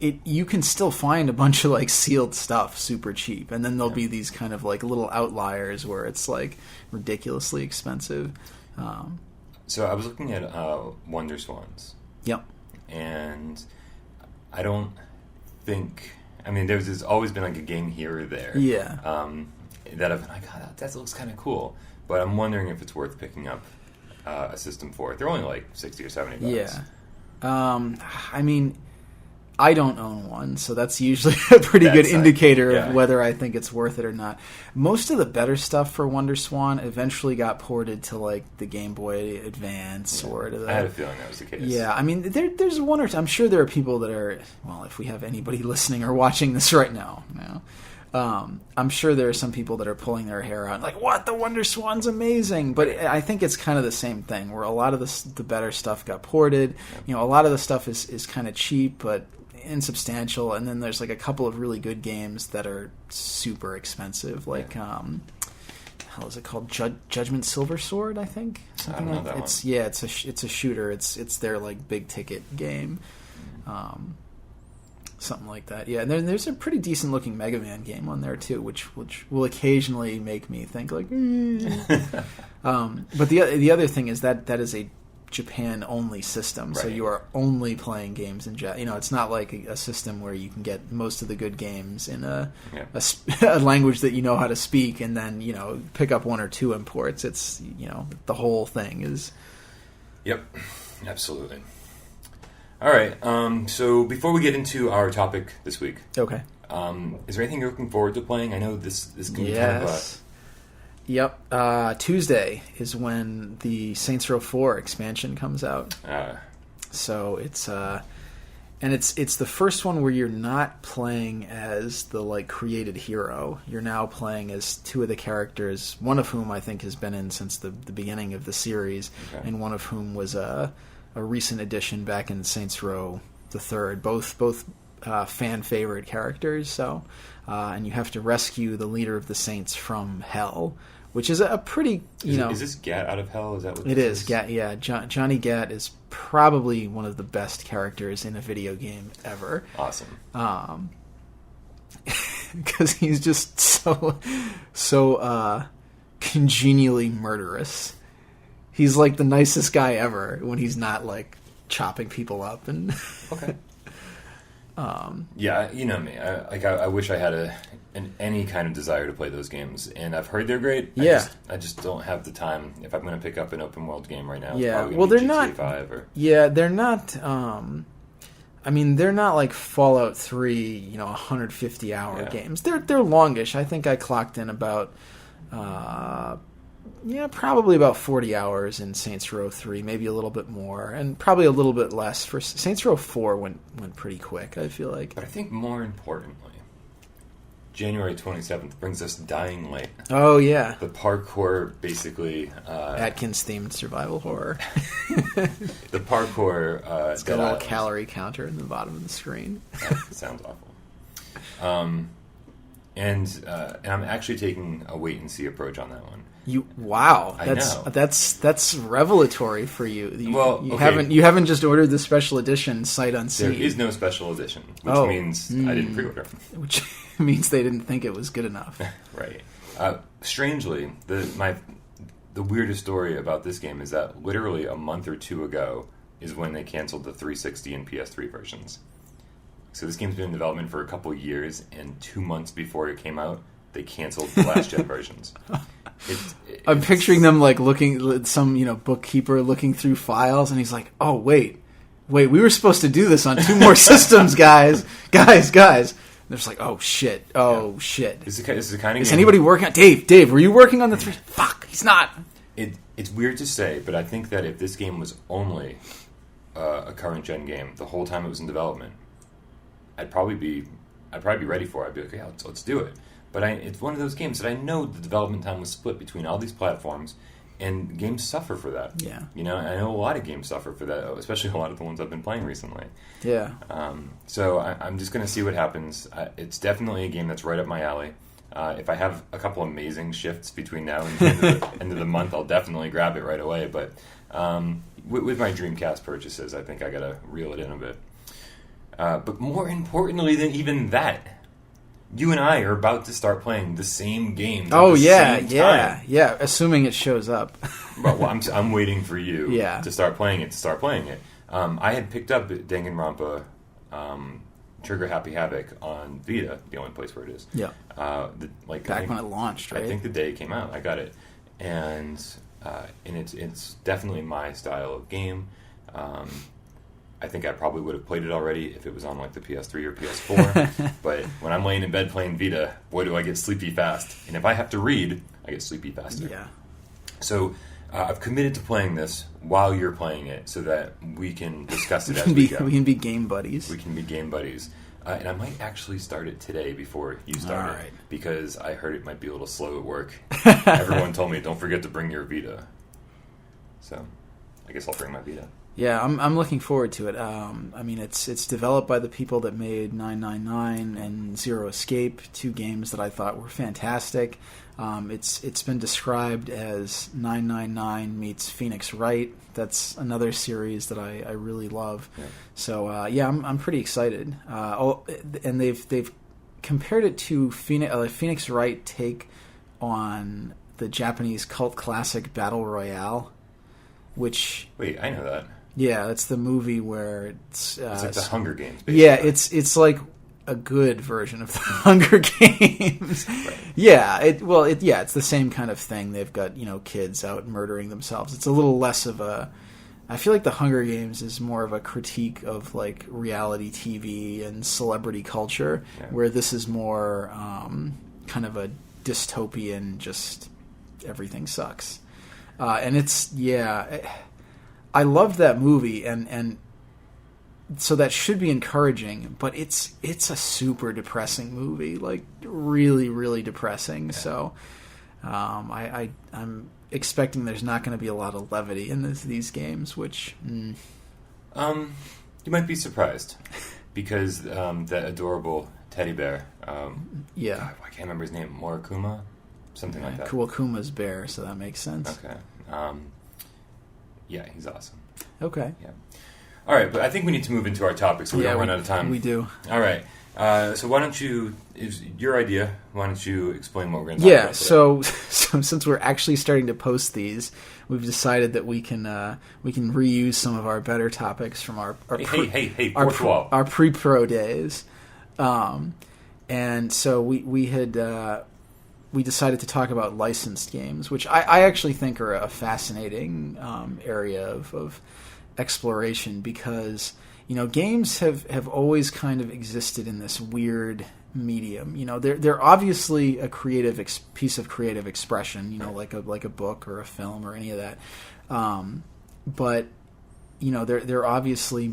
you can still find a bunch of like sealed stuff super cheap, and then there'll be these kind of like little outliers where it's like ridiculously expensive. So I was looking at Wonder Swans. Yep. And I don't think... I mean, there's always been like a game here or there. Yeah. That I've been like, oh, that looks kind of cool. But I'm wondering if it's worth picking up a system for it. They're only like $60 or $70. Yeah. I mean, I don't own one, so that's usually a pretty good indicator of whether I think it's worth it or not. Most of the better stuff for Wonder Swan eventually got ported to like the Game Boy Advance or to the... I had a feeling that was the case. Yeah, I mean, there's one or two... I'm sure there are people that are... Well, if we have anybody listening or watching this right now, I'm sure there are some people that are pulling their hair out like, what? The Wonder Swan's amazing! But I think it's kind of the same thing, where a lot of the better stuff got ported. A lot of the stuff is kind of cheap, but insubstantial, and then there's like a couple of really good games that are super expensive, like how is it called? Judgment Silver Sword, I think. Something like that. It's a shooter. It's their like big ticket game. Something like that. Yeah, and there's a pretty decent looking Mega Man game on there too, which will occasionally make me think like. But the other thing is that is a Japan only system, so you are only playing games in Japan. It's not like a system where you can get most of the good games in a language that you know how to speak, and then pick up one or two imports. It's the whole thing is. Yep, absolutely. All right. So before we get into our topic this week, okay. Is there anything you're looking forward to playing? I know this can be kind of a... Yep. Tuesday is when the Saints Row 4 expansion comes out. So it's it's the first one where you're not playing as the like created hero. You're now playing as two of the characters, one of whom I think has been in since the beginning of the series, and one of whom was a recent addition back in Saints Row the Third. Both fan favorite characters. So, and you have to rescue the leader of the Saints from hell, which is a pretty Is this Gat out of hell? Is that what it is? Gat, yeah. Johnny Gat is probably one of the best characters in a video game ever. Awesome. Because he's just so congenially murderous. He's like the nicest guy ever when he's not like chopping people up and. Okay. Yeah, you know me. I wish I had any kind of desire to play those games, and I've heard they're great. Yeah. I just don't have the time. If I'm going to pick up an open world game right now, yeah. It's Well, they're GTA not. 5 or... Yeah, they're not. I mean, they're not like Fallout 3, 150-hour games. They're longish. I think I clocked in about. Probably about 40 hours in Saints Row 3, maybe a little bit more, and probably a little bit less for Saints Row 4 went pretty quick, I feel like. But I think more importantly, January 27th brings us Dying Light. Oh, yeah. The parkour, basically... Atkins-themed survival horror. The parkour... it's got a little calorie counter in the bottom of the screen. That sounds awful. And I'm actually taking a wait-and-see approach on that one. Wow, that's revelatory for you. You haven't just ordered the special edition sight unseen. There is no special edition, which means I didn't pre-order. Which means they didn't think it was good enough. Right. Strangely, the weirdest story about this game is that literally a month or two ago is when they canceled the 360 and PS3 versions. So this game's been in development for a couple of years, and 2 months before it came out, they canceled the last gen versions. I'm picturing them like looking, some bookkeeper looking through files, and he's like, "Oh wait, we were supposed to do this on 2 more systems, guys. And they're just like, "Oh shit, shit." This is the kind of is game anybody working on Dave? Were you working on the 3? Fuck, he's not. It's weird to say, but I think that if this game was only a current gen game the whole time it was in development, I'd probably be ready for it. I'd be like, "Yeah, let's do it." But it's one of those games that I know the development time was split between all these platforms, and games suffer for that. Yeah. I know a lot of games suffer for that, especially a lot of the ones I've been playing recently. Yeah. So I'm just going to see what happens. It's definitely a game that's right up my alley. If I have a couple amazing shifts between now and the end of the month, I'll definitely grab it right away. But with my Dreamcast purchases, I think I got to reel it in a bit. But more importantly than even that, you and I are about to start playing the same game. Yeah. Assuming it shows up. well, I'm waiting for you to start playing it. I had picked up Danganronpa Trigger Happy Havoc on Vita, the only place where it is. Yeah. Back when it launched, right? I think the day it came out, I got it, and it's definitely my style of game. I think I probably would have played it already if it was on like the PS3 or PS4. But when I'm laying in bed playing Vita, boy, do I get sleepy fast. And if I have to read, I get sleepy faster. Yeah. So I've committed to playing this while you're playing it so that we can discuss it as we go. We can be game buddies. And I might actually start it today before you start it. Right. Because I heard it might be a little slow at work. Everyone told me, don't forget to bring your Vita. So I guess I'll bring my Vita. Yeah, I'm looking forward to it. I mean, it's developed by the people that made 999 and Zero Escape, two games that I thought were fantastic. It's been described as 999 meets Phoenix Wright. That's another series that I really love. Yeah. So I'm pretty excited. And they've compared it to Phoenix Wright take on the Japanese cult classic Battle Royale, which I know that. Yeah, it's the movie where it's like the Hunger Games. Basically. Yeah, it's like a good version of the Hunger Games. Right. Yeah, it's the same kind of thing. They've got kids out murdering themselves. It's a little less of a. I feel like the Hunger Games is more of a critique of like reality TV and celebrity culture, where this is more kind of a dystopian. Just everything sucks, and it's I loved that movie, and so that should be encouraging. But it's a super depressing movie, like really, really depressing. Yeah. So I'm expecting there's not going to be a lot of levity in these games, which you might be surprised because that adorable teddy bear. God, I can't remember his name. Morikuma, something like that. Kuwakuma's bear, so that makes sense. Okay. Yeah, he's awesome. Okay. Yeah. All right, but I think we need to move into our topic so we don't run out of time. We do. All right. So why don't you, is your idea, why don't you explain what we're going to talk about today? So since we're actually starting to post these, we've decided that we can reuse some of our better topics from our pre-pro days. And so we decided to talk about licensed games, which I actually think are a fascinating area of exploration because, games have always kind of existed in this weird medium. They're obviously a creative piece of creative expression, like a book or a film or any of that. But they're obviously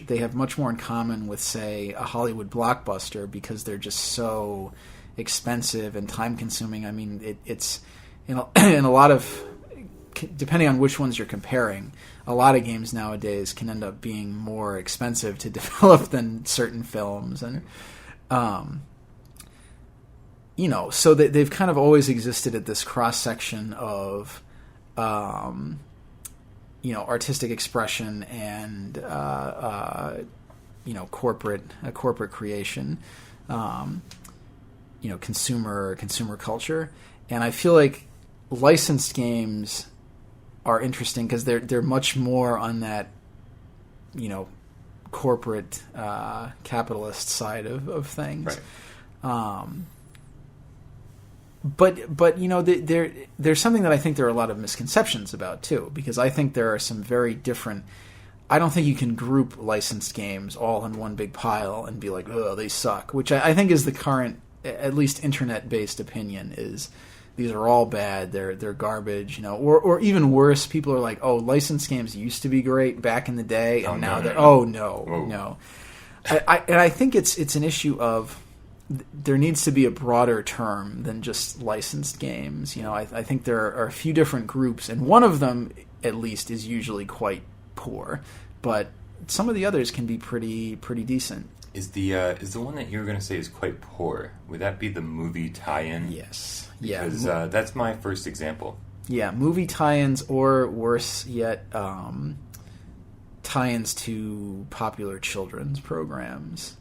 they have much more in common with, say, a Hollywood blockbuster because they're just so expensive and time consuming. I mean, it's in a lot of, depending on which ones you're comparing, a lot of games nowadays can end up being more expensive to develop than certain films, and so they've kind of always existed at this cross section of artistic expression and corporate creation, consumer culture. And I feel like licensed games are interesting because they're much more on that corporate capitalist side of things. Right. But there's something that I think there are a lot of misconceptions about too, because I think there are some very different. I don't think you can group licensed games all in one big pile and be like, oh, they suck, which I think is the current, at least internet-based opinion, is these are all bad, they're garbage, or even worse, people are like, oh, licensed games used to be great back in the day, and now they're no. I think it's an issue of there needs to be a broader term than just licensed games. I think there are a few different groups, and one of them, at least, is usually quite poor, but some of the others can be pretty decent. Is the one that you were going to say is quite poor? Would that be the movie tie-in? Yes. Because that's my first example. Yeah, movie tie-ins, or worse yet, tie-ins to popular children's programs.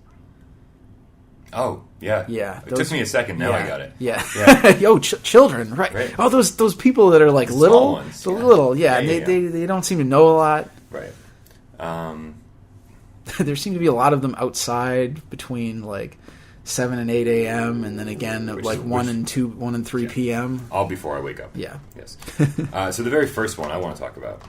Oh, yeah. Yeah. It took me a second. Now I got it. Yeah. Yo, children, right. Oh, those people that are like the little ones. The little, yeah. They don't seem to know a lot. Right. There seem to be a lot of them outside between like 7 and 8 a.m. and then again at 1 and 3 p.m. All before I wake up. Yeah. Yes. So the very first one I want to talk about.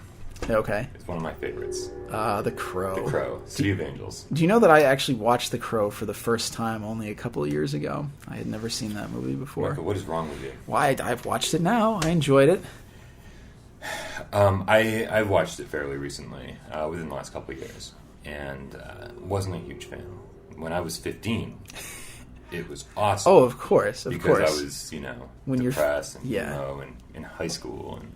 Okay. It's one of my favorites. The Crow. The Crow. City of Angels. Do you know that I actually watched The Crow for the first time only a couple of years ago? I had never seen that movie before. Michael, what is wrong with you? Why? I've watched it now. I enjoyed it. I watched it fairly recently, within the last couple of years, and wasn't a huge fan. When I was 15, it was awesome. Oh, of course, because I was, when depressed and emo and in high school, and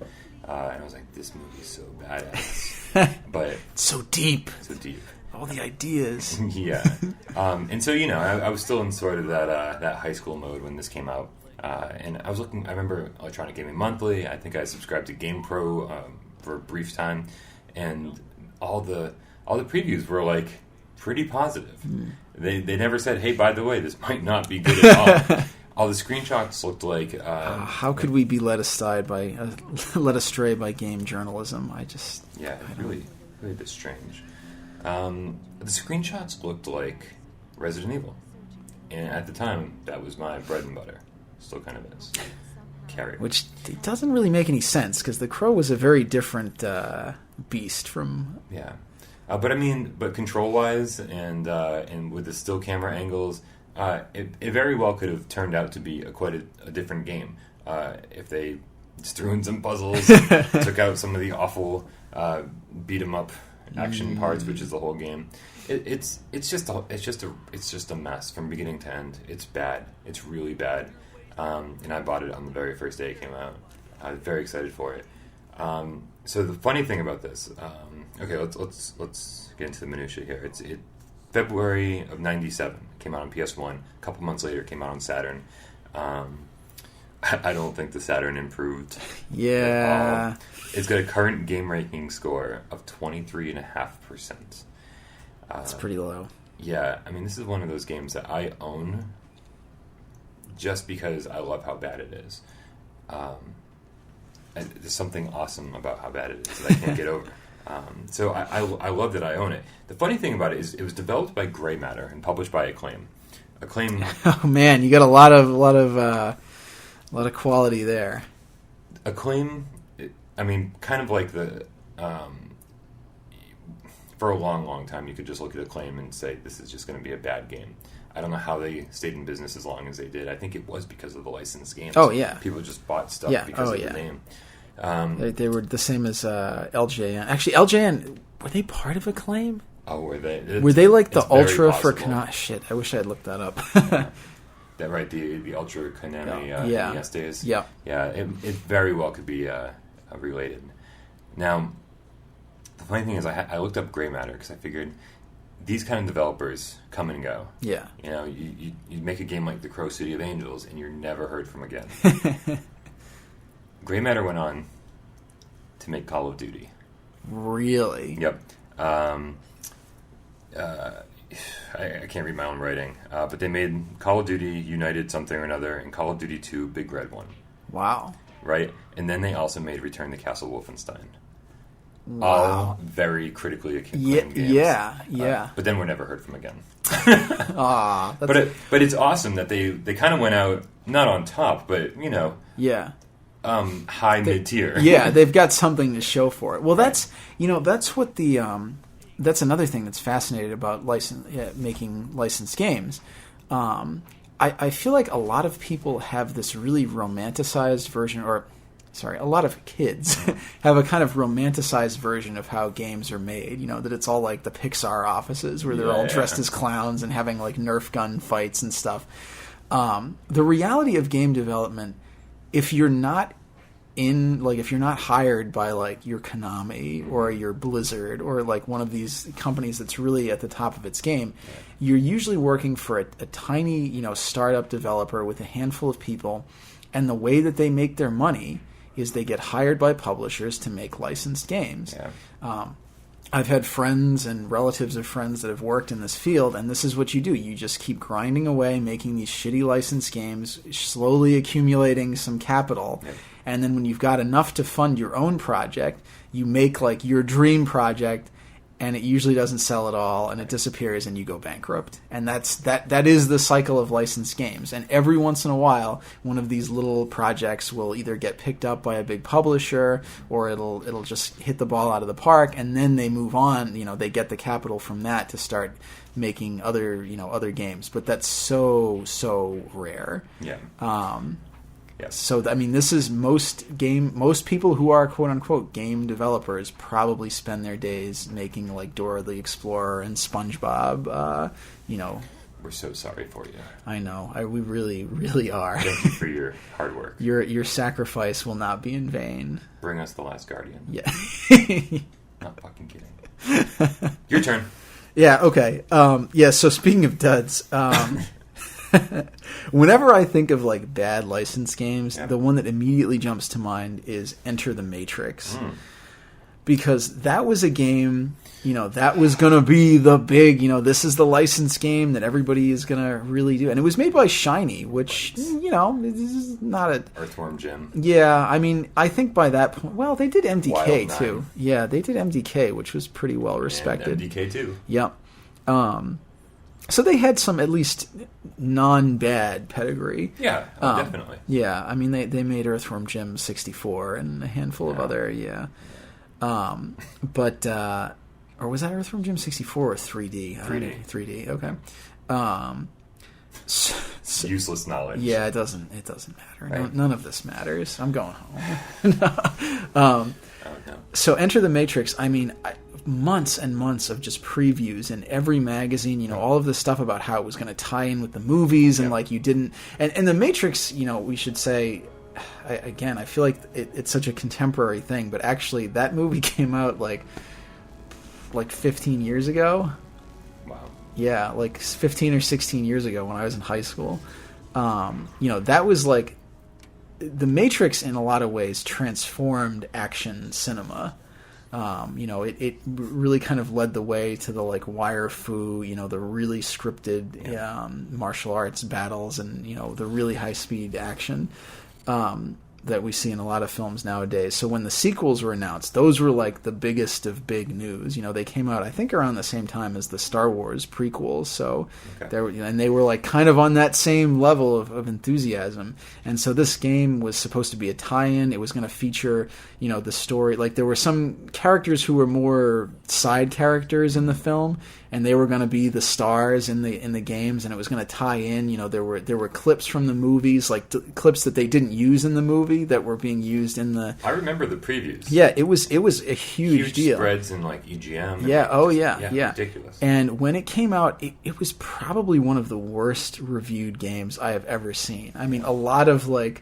and I was like, this movie's so badass. But so deep. So deep. All the ideas. Yeah. And so, I was still in sort of that high school mode when this came out. And I remember Electronic Gaming Monthly. I think I subscribed to GamePro for a brief time. And all the previews were like pretty positive. They never said, hey, by the way, this might not be good at all. All the screenshots looked like... how could we be led astray by game journalism? Really a bit strange. The screenshots looked like Resident Evil. And at the time, that was my bread and butter. Still kind of is. Carrier. Which it doesn't really make any sense, because the Crow was a very different beast from... Yeah. But control-wise and with the still camera angles... It very well could have turned out to be quite a different game if they just threw in some puzzles, took out some of the awful beat 'em up action parts, which is the whole game. It's just a mess from beginning to end. It's bad. It's really bad. And I bought it on the very first day it came out. I was very excited for it. So the funny thing about this, let's get into the minutia here. It's February of '97 came out on PS1. A couple months later, it came out on Saturn. I don't think the Saturn improved. Yeah, it's got a current game ranking score of 23.5%. That's pretty low. Yeah, I mean, this is one of those games that I own just because I love how bad it is. And there's something awesome about how bad it is that I can't get over. So I love that I own it. The funny thing about it is it was developed by Grey Matter and published by Acclaim. Acclaim. Oh man, you got a lot of quality there. Acclaim. Kind of like the. For a long time, you could just look at Acclaim and say this is just going to be a bad game. I don't know how they stayed in business as long as they did. I think it was because of the licensed games. Oh yeah, people just bought stuff because of the name. They were the same as LJN. Actually, LJN, were they part of Acclaim? Oh, were they? Were they like the Ultra for Konami? Shit, I wish I had looked that up. That right, the Ultra Konami NES days? Yeah. Yeah, it very well could be related. Now, the funny thing is I looked up Grey Matter because I figured these kind of developers come and go. Yeah. You make a game like The Crow City of Angels and you're never heard from again. Grey Matter went on to make Call of Duty. Really? Yep. I can't read my own writing, but they made Call of Duty United something or another and Call of Duty 2 Big Red One. Wow. Right? And then they also made Return to Castle Wolfenstein. Wow. All very critically acclaimed games. Yeah. But then we're never heard from again. But it's awesome that they kind of went out, not on top, but, yeah. High mid-tier. Yeah, they've got something to show for it. Well, that's what the that's another thing that's fascinating about making licensed games. I feel like a lot of people have this really romanticized version, a lot of kids have a kind of romanticized version of how games are made. That it's all like the Pixar offices where they're all dressed as clowns and having like Nerf gun fights and stuff. The reality of game development, if you're not hired by like your Konami or your Blizzard or like one of these companies that's really at the top of its game, you're usually working for a tiny, startup developer with a handful of people, and the way that they make their money is they get hired by publishers to make licensed games. Yeah. I've had friends and relatives of friends that have worked in this field, and this is what you do. You just keep grinding away, making these shitty licensed games, slowly accumulating some capital, and then when you've got enough to fund your own project, you make like your dream project, and it usually doesn't sell at all, and it disappears, and you go bankrupt. And that is the cycle of licensed games. And every once in a while, one of these little projects will either get picked up by a big publisher, or it'll just hit the ball out of the park, and then they move on. They get the capital from that to start making other games. But that's so rare. Yeah. Yes. So this is most people who are quote unquote game developers probably spend their days making like Dora the Explorer and SpongeBob, We're so sorry for you. I know. We really, really are. Thank you for your hard work. Your sacrifice will not be in vain. Bring us the Last Guardian. Yeah. Not fucking kidding. Your turn. Yeah, okay. So speaking of duds, whenever I think of like bad licensed games, the one that immediately jumps to mind is Enter the Matrix. Because that was a game, that was going to be the big, this is the licensed game that everybody is going to really do. And it was made by Shiny, which, is not a... Earthworm Jim. Yeah, I mean, I think by that point... Well, they did MDK, too. Yeah, they did MDK, which was pretty well respected. And MDK, too. Yep. So they had some, at least, non-bad pedigree. Yeah, definitely. Yeah, I mean, they made Earthworm Jim 64 and a handful of other, or was that Earthworm Jim 64 or 3D? 3D, okay. Useless knowledge. Yeah, it doesn't matter. Right. None of this matters. I'm going home. So Enter the Matrix, I mean, months and months of just previews in every magazine, all of this stuff about how it was going to tie in with the movies and like you didn't... And the Matrix, we should say... I feel like it's such a contemporary thing, but actually that movie came out like 15 years ago. Wow. Yeah, like 15 or 16 years ago when I was in high school. That was like the Matrix in a lot of ways transformed action cinema. It really kind of led the way to the like wire fu, the really scripted martial arts battles and the really high speed action. That we see in a lot of films nowadays. So when the sequels were announced, those were like the biggest of big news. They came out, I think, around the same time as the Star Wars prequels. So they were like kind of on that same level of enthusiasm. And so this game was supposed to be a tie-in. It was going to feature, the story. Like there were some characters who were more side characters in the film, and they were going to be the stars in the games, and it was going to tie in. There were clips from the movies, like clips that they didn't use in the movie that were being used in the... I remember the previews. Yeah, it was a huge deal. Spreads in like EGM. Yeah. Ridiculous. And when it came out, it was probably one of the worst reviewed games I have ever seen. I mean, a lot of like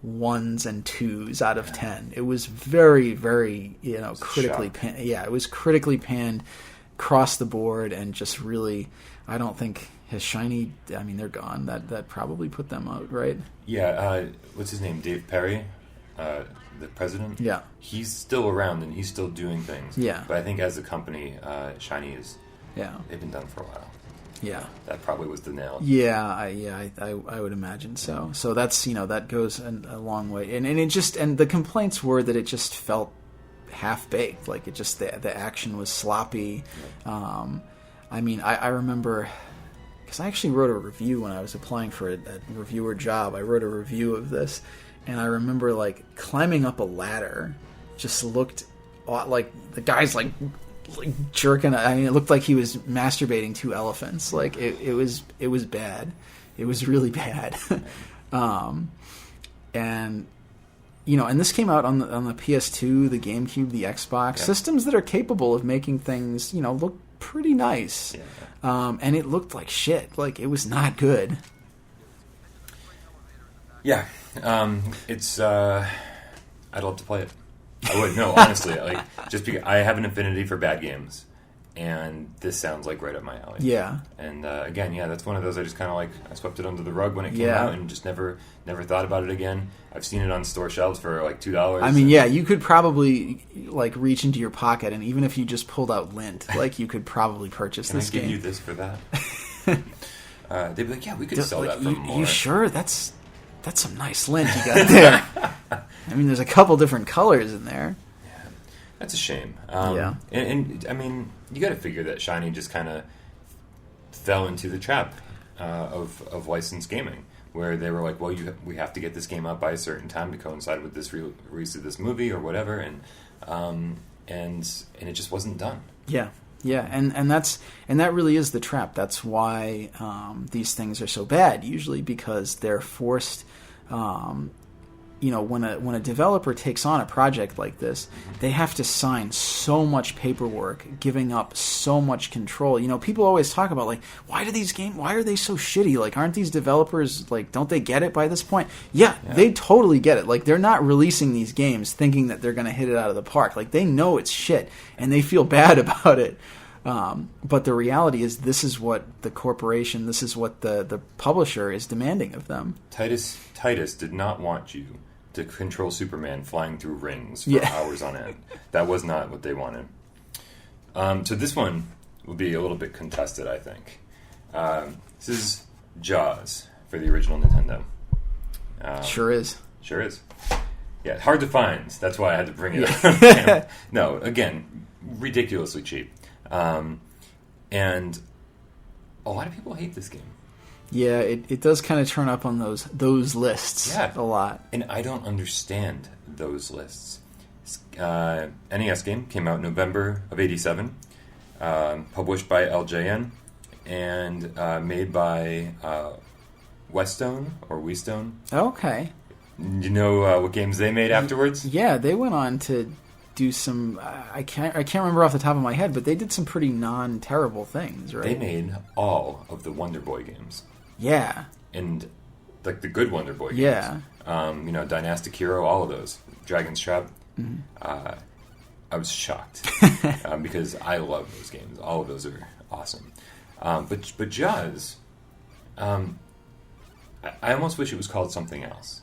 1s and 2s out of 10. It was very, very critically panned. Yeah, it was critically panned across the board, and just really, I don't think has Shiny... I mean, they're gone. That probably put them out, right? Yeah, what's his name? Dave Perry, the president? Yeah. He's still around, and he's still doing things. Yeah. But I think as a company, Shiny is... Yeah. They've been done for a while. Yeah. That probably was the nail. Yeah, I would imagine so. So that's, that goes a long way. And it just... And the complaints were that it just felt half-baked. Like, it just... The action was sloppy. I mean, I remember... Because I actually wrote a review when I was applying for a reviewer job. I wrote a review of this, and I remember like climbing up a ladder just looked like the guy's like jerking. I mean, it looked like he was masturbating 2 elephants. Like it was bad. It was really bad. And and this came out on the PS2, the GameCube, the Xbox, systems that are capable of making things look pretty nice. Yeah. And it looked like shit. Like, it was not good. Yeah. It's, I'd love to play it. I would. No, honestly. Just because I have an affinity for bad games. And this sounds like right up my alley. Yeah. And, again, that's one of those I just kind of I swept it under the rug when it came out and just never thought about it again. I've seen it on store shelves for like $2. I mean, you could probably like reach into your pocket, and even if you just pulled out lint, like you could probably purchase this game. Can I give you this for that? They'd be like, we could sell that for more. You sure? That's some nice lint you got there. I mean, there's a couple different colors in there. Yeah, that's a shame. And I mean, you got to figure that Shiny just kind of fell into the trap of licensed gaming, where they were like, well, we have to get this game out by a certain time to coincide with this release of this movie or whatever, and it just wasn't done. Yeah, and that really is the trap. That's why these things are so bad usually, because they're forced. when a developer takes on a project like this, they have to sign so much paperwork, giving up so much control. People always talk about, like, why are they so shitty? Like, aren't these developers, like, don't they get it by this point? Yeah, they totally get it. Like, they're not releasing these games thinking that they're going to hit it out of the park. Like, they know it's shit, and they feel bad about it. But the reality is, this is what the corporation, this is what the publisher is demanding of them. Titus did not want you to control Superman flying through rings for hours on end. That was not what they wanted. So this one will be a little bit contested, I think. This is Jaws for the original Nintendo. Sure is. Yeah, hard to find. That's why I had to bring it up. No, again, ridiculously cheap. And a lot of people hate this game. Yeah, it does kind of turn up on those lists a lot. And I don't understand those lists. NES game came out November of 87, published by LJN, and made by Westone or Weestone. Okay. You know what games they made afterwards? Yeah, they went on to do some. I can't remember off the top of my head, but they did some pretty non-terrible things, right? They made all of the Wonder Boy games. Yeah. And like the good Wonder Boy games. Yeah. Dynastic Hero, all of those. Dragon's Trap. Mm-hmm. I was shocked because I love those games. All of those are awesome. But Jaws, I almost wish it was called something else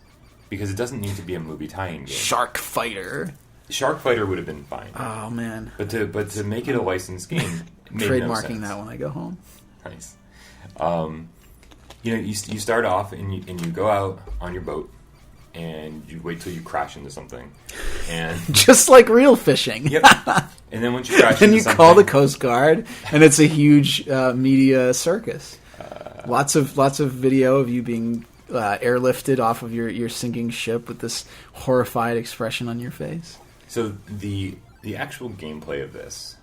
because it doesn't need to be a movie tie-in game. Shark Fighter would have been fine. Oh man! But to make it a licensed game, made trademarking no sense. that when I go home. Nice. You start off and you go out on your boat and you wait till you crash into something, and just like real fishing. Yep. And then once you crash and into you something, call the Coast Guard, and it's a huge media circus. Lots of video of you being airlifted off of your sinking ship with this horrified expression on your face. So the actual gameplay of this,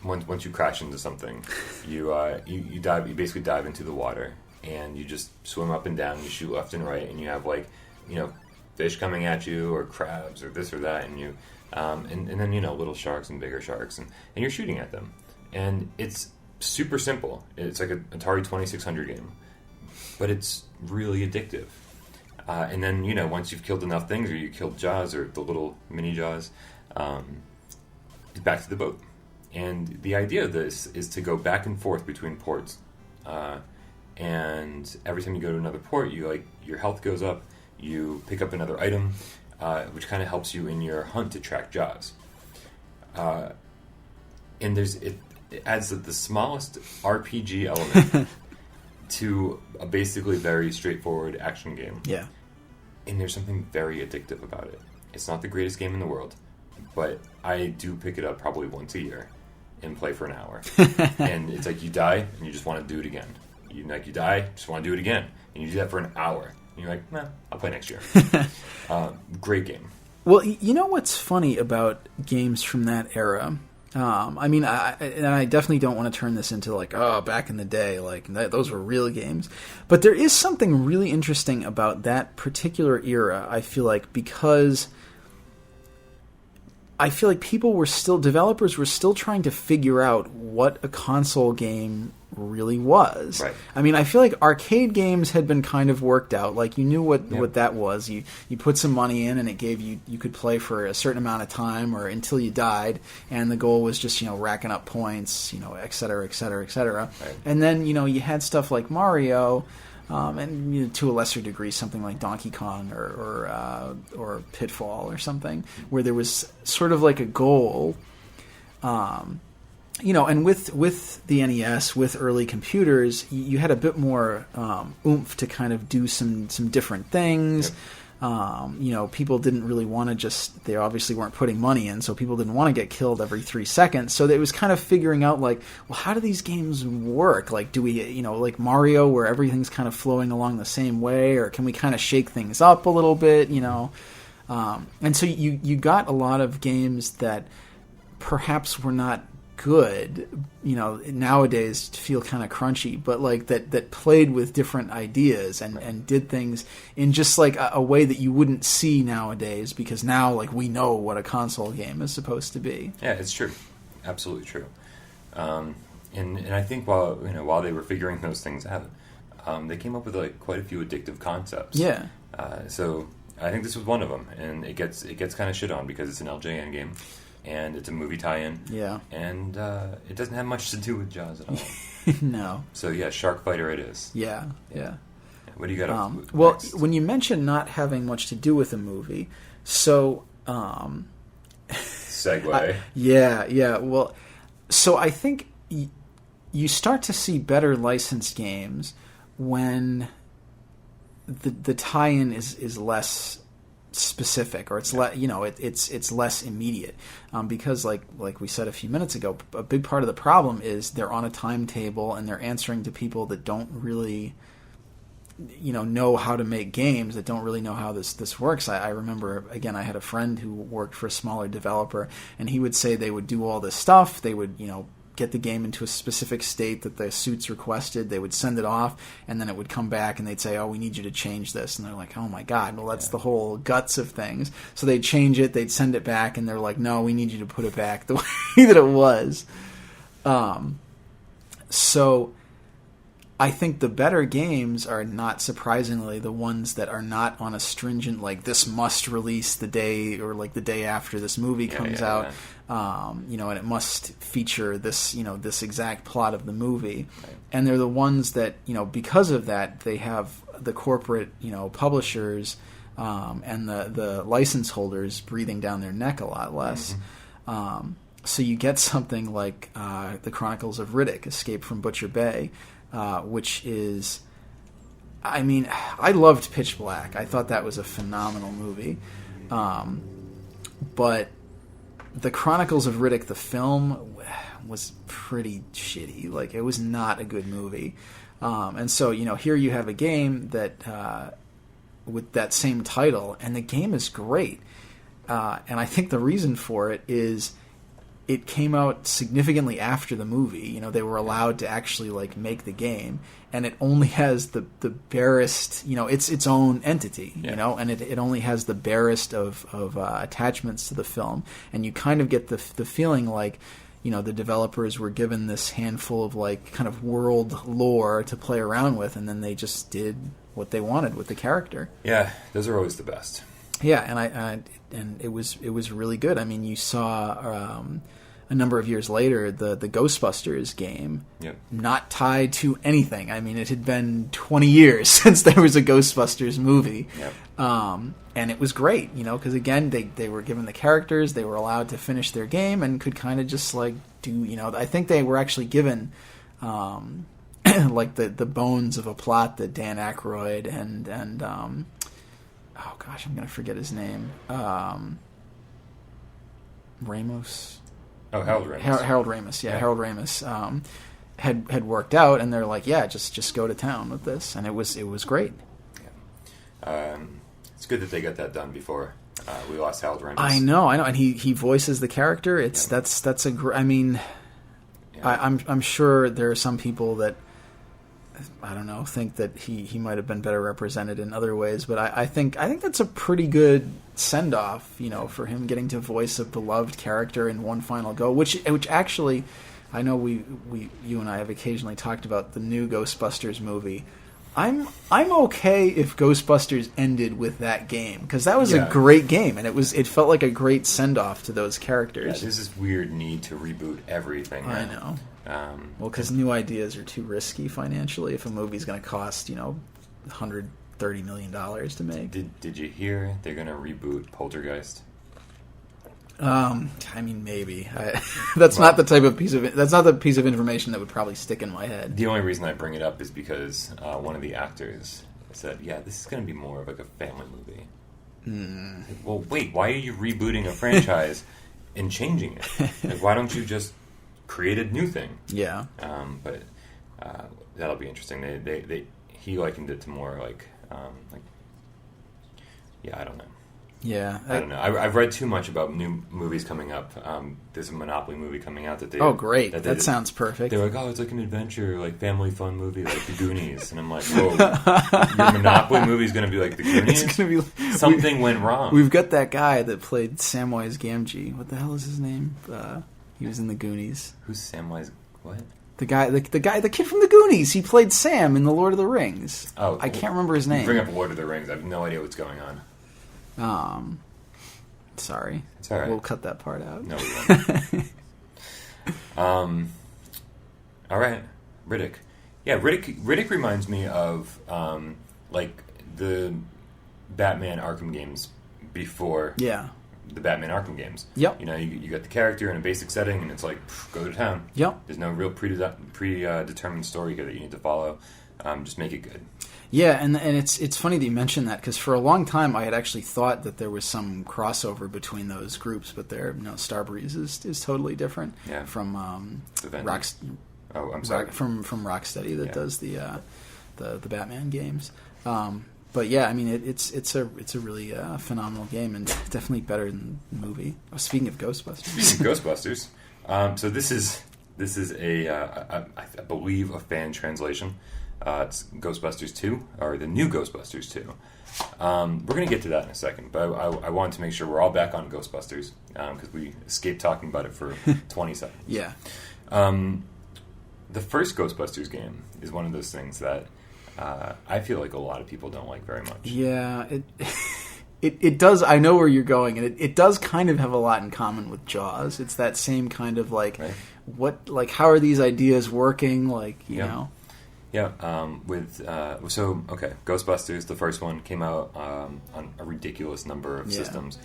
once you crash into something, you dive. You basically dive into the water, and you just swim up and down. You shoot left and right, and you have fish coming at you, or crabs, or this or that, and you, and then little sharks and bigger sharks, and you're shooting at them, and it's super simple. It's like an Atari 2600 game, but it's really addictive. And then once you've killed enough things, or you killed Jaws or the little mini Jaws, back to the boat. And the idea of this is to go back and forth between ports, and every time you go to another port, your health goes up. You pick up another item, which kind of helps you in your hunt to track Jaws. And it adds the smallest RPG element to a basically very straightforward action game. Yeah. And there's something very addictive about it. It's not the greatest game in the world, but I do pick it up probably once a year and play for an hour. And it's like you die and you just want to do it again. You die, just want to do it again. And you do that for an hour. And you're like, nah, I'll play next year. Great game. Well, you know what's funny about games from that era? I definitely don't want to turn this into back in the day, those were real games. But there is something really interesting about that particular era, I feel like, because I feel like developers were still trying to figure out what a console game really was. Right. I mean, I feel like arcade games had been kind of worked out. Like, you knew what that was. You put some money in, and it gave you could play for a certain amount of time or until you died, and the goal was just, racking up points, et cetera, et cetera, et cetera. Right. And then, you had stuff like Mario, and to a lesser degree, something like Donkey Kong or Pitfall or something, where there was sort of like a goal. And with the NES, with early computers, you had a bit more oomph to kind of do some different things. Yep. People didn't really want to they obviously weren't putting money in, so people didn't want to get killed every 3 seconds. So it was kind of figuring out, how do these games work? Do we, like Mario, where everything's kind of flowing along the same way, or can we kind of shake things up a little bit, And so you got a lot of games that perhaps were not good, nowadays feel kind of crunchy, but like that played with different ideas and did things in just like a way that you wouldn't see nowadays, because now like we know what a console game is supposed to be. Yeah, it's true. Absolutely true. And I think while they were figuring those things out, they came up with like quite a few addictive concepts. Yeah. So I think this was one of them, and it gets kind of shit on because it's an LJN game, and it's a movie tie-in. Yeah. And it doesn't have much to do with Jaws at all. No. So yeah, Shark Fighter it is. Yeah. What do you got? Well, next? when you mention not having much to do with a movie, so segue. Yeah. Well, so I think you start to see better licensed games when the tie-in is less specific, or it's it's less immediate, because like we said a few minutes ago, a big part of the problem is they're on a timetable and they're answering to people that don't really know how to make games, that don't really know how this works. I remember, again, I had a friend who worked for a smaller developer, and he would say they would do all this stuff. They would get the game into a specific state that the suits requested. They would send it off, and then it would come back, and they'd say, "Oh, we need you to change this." And they're like, "Oh my god, well that's the whole guts of things." So they'd change it, they'd send it back, and they're like, "No, we need you to put it back the way that it was." So I think the better games are, not surprisingly, the ones that are not on a stringent, like, this must release the day, or like the day after this movie comes out. And it must feature this, this exact plot of the movie. Right. And they're the ones that, because of that, they have the corporate, publishers and the license holders breathing down their neck a lot less. Mm-hmm. So you get something like The Chronicles of Riddick, Escape from Butcher Bay, which is, I loved Pitch Black. I thought that was a phenomenal movie. But The Chronicles of Riddick, the film, was pretty shitty. Like, it was not a good movie. And so, here you have a game that, with that same title, and the game is great. And I think the reason for it is it came out significantly after the movie. They were allowed to actually make the game, and it only has the barest, it's its own entity, and it only has the barest of attachments to the film, and you kind of get the feeling like, the developers were given this handful of kind of world lore to play around with, and then they just did what they wanted with the character. Yeah, those are always the best. Yeah, and it was really good. You saw a number of years later the Ghostbusters game, not tied to anything. It had been 20 years since there was a Ghostbusters movie, and it was great. Because again, they were given the characters, they were allowed to finish their game, and could kind of just do. I think they were actually given the bones of a plot that Dan Aykroyd and oh gosh, I'm going to forget his name. Ramos? Oh, Harold Ramis. Harold Ramis, yeah. Harold Ramis had worked out, and they're like, yeah, just go to town with this, and it was great. Yeah. It's good that they got that done before we lost Harold Ramis. I know, and he voices the character. That's a great. I'm sure there are some people that, I don't know, think that he might have been better represented in other ways, but I think that's a pretty good send off, for him getting to voice a beloved character in one final go. Which actually, I know you and I have occasionally talked about the new Ghostbusters movie. I'm okay if Ghostbusters ended with that game, because that was a great game, and it felt like a great send off to those characters. Yeah, there's this weird need to reboot everything. I know. Well, because new ideas are too risky financially if a movie's going to cost, $130 million to make. Did you hear they're going to reboot Poltergeist? Maybe. That's not the piece of information that would probably stick in my head. The only reason I bring it up is because one of the actors said, "Yeah, this is going to be more of a family movie." Well, wait, why are you rebooting a franchise and changing it? Why don't you just create a new thing? Yeah. But that'll be interesting. He likened it to more I don't know. Yeah, I don't know. I've read too much about new movies coming up. There's a Monopoly movie coming out that they. Oh, great! That sounds perfect. They're like, oh, it's like an adventure, like family fun movie, like The Goonies, and I'm like, whoa, your Monopoly movie is going to be like The Goonies? It's going to be something went wrong. We've got that guy that played Samwise Gamgee. What the hell is his name? He was in The Goonies. Who's Samwise? What? The kid from The Goonies. He played Sam in The Lord of the Rings. Oh, I can't remember his name. You bring up Lord of the Rings. I have no idea what's going on. Sorry. It's all right. We'll cut that part out. No, we won't. All right. Riddick. Yeah, Riddick reminds me of, like, the Batman Arkham games before the Batman Arkham games. Yep. You know, you got the character in a basic setting, and it's like, go to town. Yep. There's no real predetermined story here that you need to follow. Just make it good. Yeah, and it's funny that you mentioned that, because for a long time I had actually thought that there was some crossover between those groups, but Starbreeze is totally different from from Rocksteady that does the Batman games. But yeah, I mean it's a really phenomenal game, and definitely better than the movie. Oh, speaking of Ghostbusters, so this is I believe a fan translation. It's Ghostbusters 2, or the new Ghostbusters 2. We're going to get to that in a second, but I wanted to make sure we're all back on Ghostbusters, because we escaped talking about it for 20 seconds. Yeah. The first Ghostbusters game is one of those things that I feel like a lot of people don't like very much. Yeah, it does. I know where you're going, and it does kind of have a lot in common with Jaws. It's that same kind of like, right? How are these ideas working? You know. Yeah, Ghostbusters, the first one, came out on a ridiculous number of systems.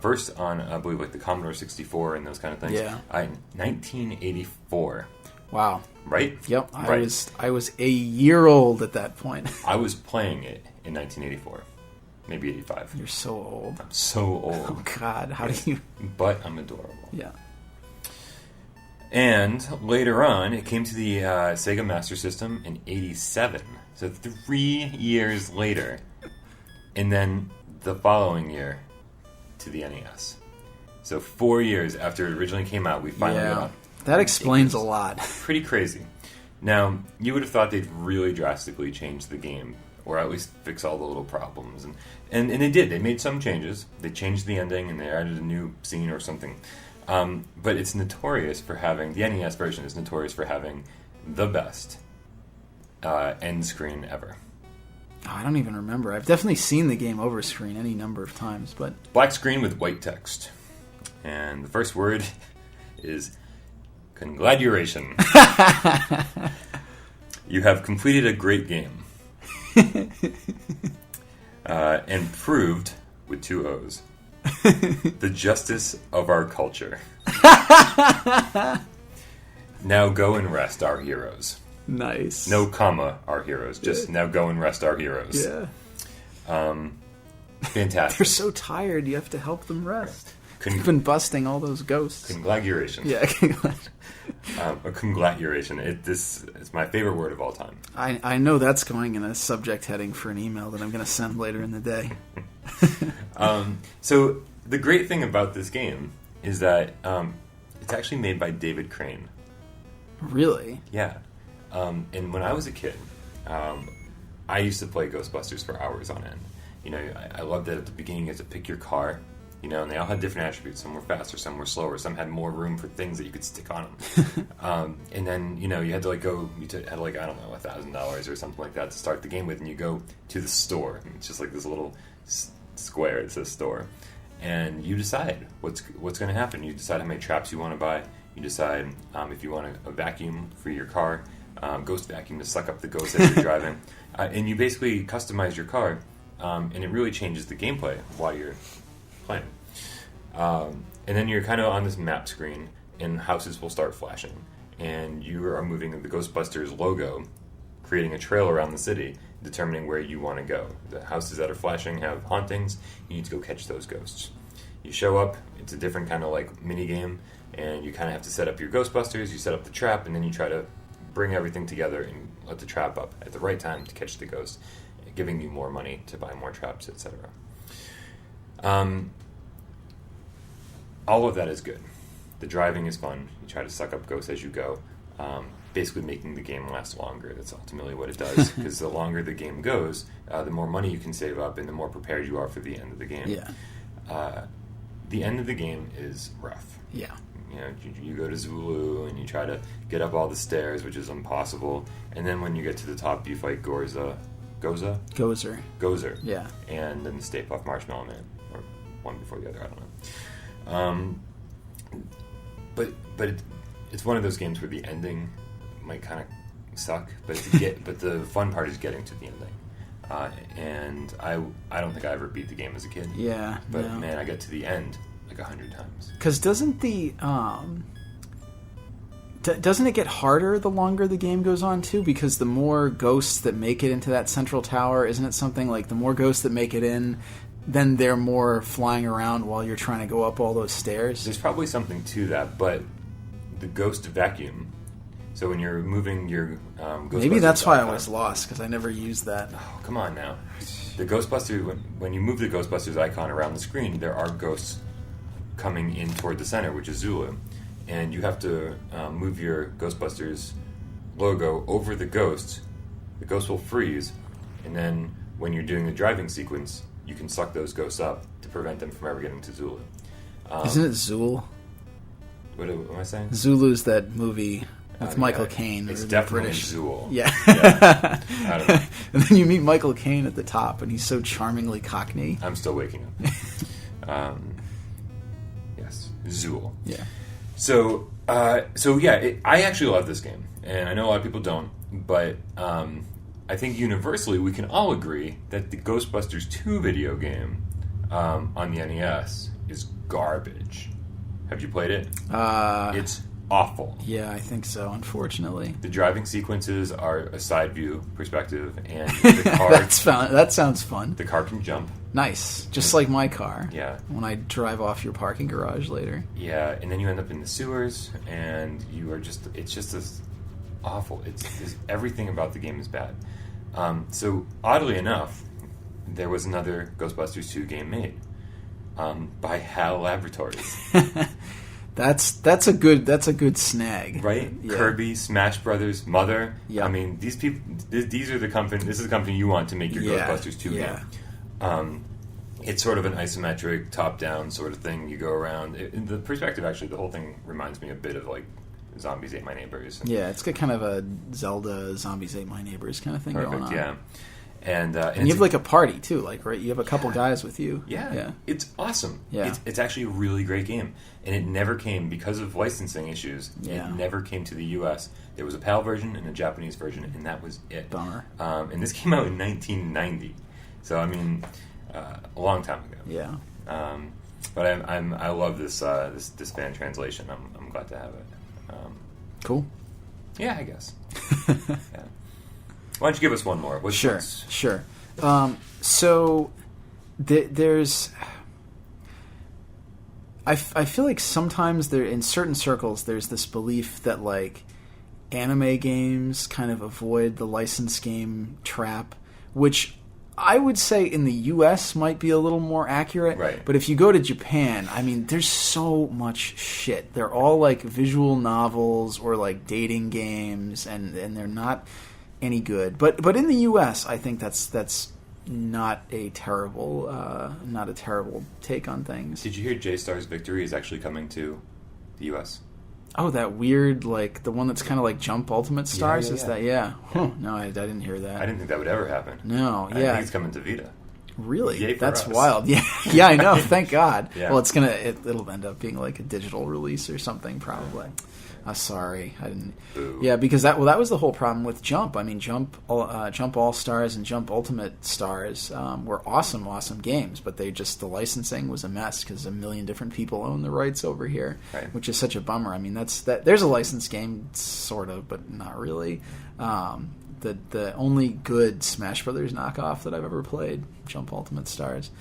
First on, I believe, like the Commodore 64 and those kind of things. Yeah. 1984. Wow. Right? Yep. I was a year old at that point. I was playing it in 1984. Maybe 85. You're so old. I'm so old. Oh, God. How do you... But I'm adorable. Yeah. And later on, it came to the Sega Master System in 87. So 3 years later. And then the following year to the NES. So 4 years after it originally came out, we finally got on. That explains a lot. Pretty crazy. Now, you would have thought they'd really drastically change the game, or at least fix all the little problems. And they did. They made some changes. They changed the ending, and they added a new scene or something. But it's notorious for having... The NES version is notorious for having the best end screen ever. Oh, I don't even remember. I've definitely seen the game over screen any number of times, but... Black screen with white text. And the first word is... Congratulation. You have completed a great game. And proved, with 2 O's, the justice of our culture. Now go and rest our heroes. Nice. No comma, our heroes. Just now go and rest our heroes. Yeah. Fantastic. They're so tired, you have to help them rest. You've been busting all those ghosts. Congratulation. Yeah, a congratulation. It's my favorite word of all time. I know that's going in a subject heading for an email that I'm going to send later in the day. So the great thing about this game is that it's actually made by David Crane. Really? Yeah. And when I was a kid, I used to play Ghostbusters for hours on end. You know, I loved that at the beginning you had to pick your car. You know, and they all had different attributes. Some were faster, some were slower, some had more room for things that you could stick on them. And then, you know, you had to had $1,000 or something like that to start the game with, and you go to the store. And it's just like this little square that says store. And you decide what's going to happen. You decide how many traps you want to buy. You decide if you want a vacuum for your car, ghost vacuum to suck up the ghost as you're driving. And you basically customize your car, and it really changes the gameplay while you're playing. And then you're kind of on this map screen, and houses will start flashing, and you are moving the Ghostbusters logo, creating a trail around the city, determining where you want to go. The houses that are flashing have hauntings. You need to go catch those ghosts. You show up. It's a different kind of like mini game, and you kind of have to set up your Ghostbusters. You set up the trap, and then you try to bring everything together and let the trap up at the right time to catch the ghost, giving you more money to buy more traps, etc. All of that is good. The driving is fun. You try to suck up ghosts as you go, basically making the game last longer. That's ultimately what it does, because the longer the game goes, the more money you can save up and the more prepared you are for the end of the game. Yeah. The end of the game is rough. Yeah. You know, you go to Zulu and you try to get up all the stairs, which is impossible. And then when you get to the top, you fight Gozer. Yeah. And then the Stay Puft Marshmallow Man, or one before the other, I don't know. But it's one of those games where the ending might kind of suck, but the fun part is getting to the ending. And I don't think I ever beat the game as a kid. Yeah. But man, I got to the end like 100 times. Because doesn't it get harder the longer the game goes on too? Because the more ghosts that make it into that central tower, isn't it something like the more ghosts that make it in, then they're more flying around while you're trying to go up all those stairs? There's probably something to that, but the ghost vacuum. So when you're moving your Ghostbusters maybe that's why I was lost, because I never used that. Oh, come on now. The Ghostbuster, when you move the Ghostbusters icon around the screen, there are ghosts coming in toward the center, which is Zulu. And you have to move your Ghostbusters logo over the ghost. The ghost will freeze, and then when you're doing the driving sequence, you can suck those ghosts up to prevent them from ever getting to Zulu. Isn't it Zool? What am I saying? Zulu's that movie with Michael Caine. It's definitely British. Zool. Yeah. I don't know. And then you meet Michael Caine at the top, and he's so charmingly Cockney. I'm still waking up. Yes, Zool. Yeah. So yeah, I actually love this game, and I know a lot of people don't, but I think universally we can all agree that the Ghostbusters 2 video game on the NES is garbage. Have you played it? It's awful. Yeah, I think so, unfortunately. The driving sequences are a side view perspective, and the car... That sounds fun. The car can jump. Nice. Just like my car. Yeah. When I drive off your parking garage later. Yeah, and then you end up in the sewers, and you are just... It's just this awful. It's everything about the game is bad. So, oddly enough, there was another Ghostbusters 2 game made by HAL Laboratories. That's a good snag, right? Yeah. Kirby, Smash Brothers, Mother. Yeah. I mean, these people. These are the company. This is the company you want to make your Ghostbusters 2 game. It's sort of an isometric, top-down sort of thing. You go around. The perspective, actually, the whole thing reminds me a bit of like Zombies Ate My Neighbors. Yeah, it's got kind of a Zelda Zombies Ate My Neighbors kind of thing going on. Yeah. And you have like a party too, like right? You have a couple guys with you. Yeah, it's awesome. Yeah, it's actually a really great game, and it never came because of licensing issues. Yeah. It never came to the U.S. There was a PAL version and a Japanese version, and that was it. Bummer. And this came out in 1990, so I mean, a long time ago. Yeah. But I love this fan translation. I'm glad to have it. Cool. Yeah, I guess. Yeah. Why don't you give us one more? Sure. So there's... I feel like sometimes there, in certain circles, there's this belief that like anime games kind of avoid the licensed game trap, which I would say in the U.S. might be a little more accurate. Right. But if you go to Japan, I mean, there's so much shit. They're all like visual novels or like dating games, and they're not any good. But in the U.S., I think that's not a terrible take on things. Did you hear J-Star's Victory is actually coming to the U.S.? Oh, that weird, like the one that's kind of like Jump Ultimate Stars. Is that? Yeah. Huh, no, I didn't hear that. I didn't think that would ever happen. No. I think it's coming to Vita. Really? That's us. wild. Yeah. Yeah, I know. Thank God. Yeah. Well, it'll end up being like a digital release or something probably. Sorry, I didn't. Boo. Yeah, because that was the whole problem with Jump. I mean, Jump All Stars and Jump Ultimate Stars were awesome games, but the licensing was a mess because a million different people own the rights over here, right. Which is such a bummer. I mean, there's a licensed game, sort of, but not really. The only good Smash Brothers knockoff that I've ever played, Jump Ultimate Stars.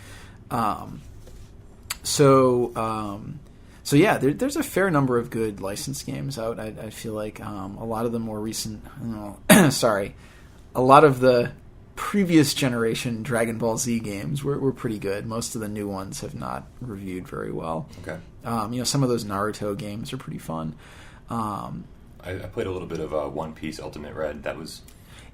So yeah, there's a fair number of good licensed games out. I feel like a lot of the more recent, a lot of the previous generation Dragon Ball Z games were pretty good. Most of the new ones have not reviewed very well. Okay. Some of those Naruto games are pretty fun. I played a little bit of One Piece Ultimate Red. That was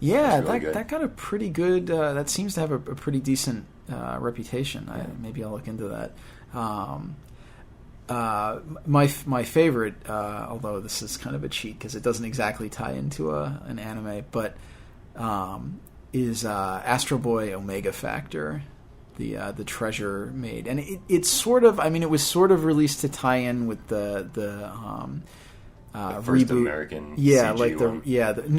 really good. That got a pretty good. That seems to have a pretty decent reputation. Maybe I'll look into that. My favorite, although this is kind of a cheat because it doesn't exactly tie into an anime, but is Astro Boy Omega Factor, the Treasure made, and it's sort of. I mean, it was sort of released to tie in with the first reboot. American CG like the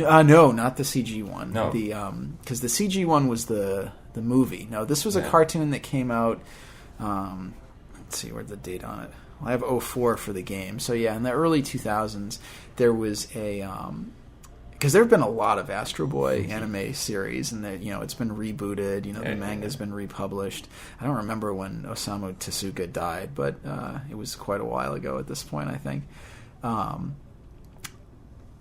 one. No, not the CG one. No, because the CG one was the movie. No, this was a cartoon that came out. Let's see, where's the date on it? Well, I have 2004 for the game. So yeah, in the early 2000s, there was a because there have been a lot of Astro Boy anime series, and it's been rebooted. The manga's been republished. I don't remember when Osamu Tezuka died, but it was quite a while ago at this point, I think.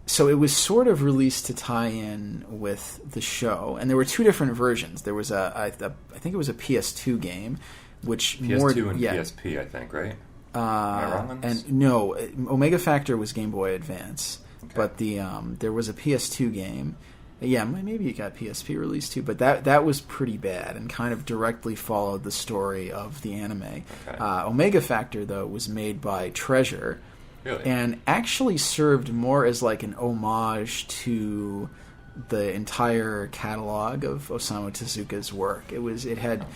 So it was sort of released to tie in with the show, and there were two different versions. There was I think it was a PS2 game, which PS2 and PSP, I think, right? Am I wrong on this? And no, Omega Factor was Game Boy Advance, but there was a PS2 game. Yeah, maybe it got PSP released too, but that was pretty bad and kind of directly followed the story of the anime. Okay. Omega Factor, though, was made by Treasure. Really? And actually served more as like an homage to the entire catalog of Osamu Tezuka's work. It had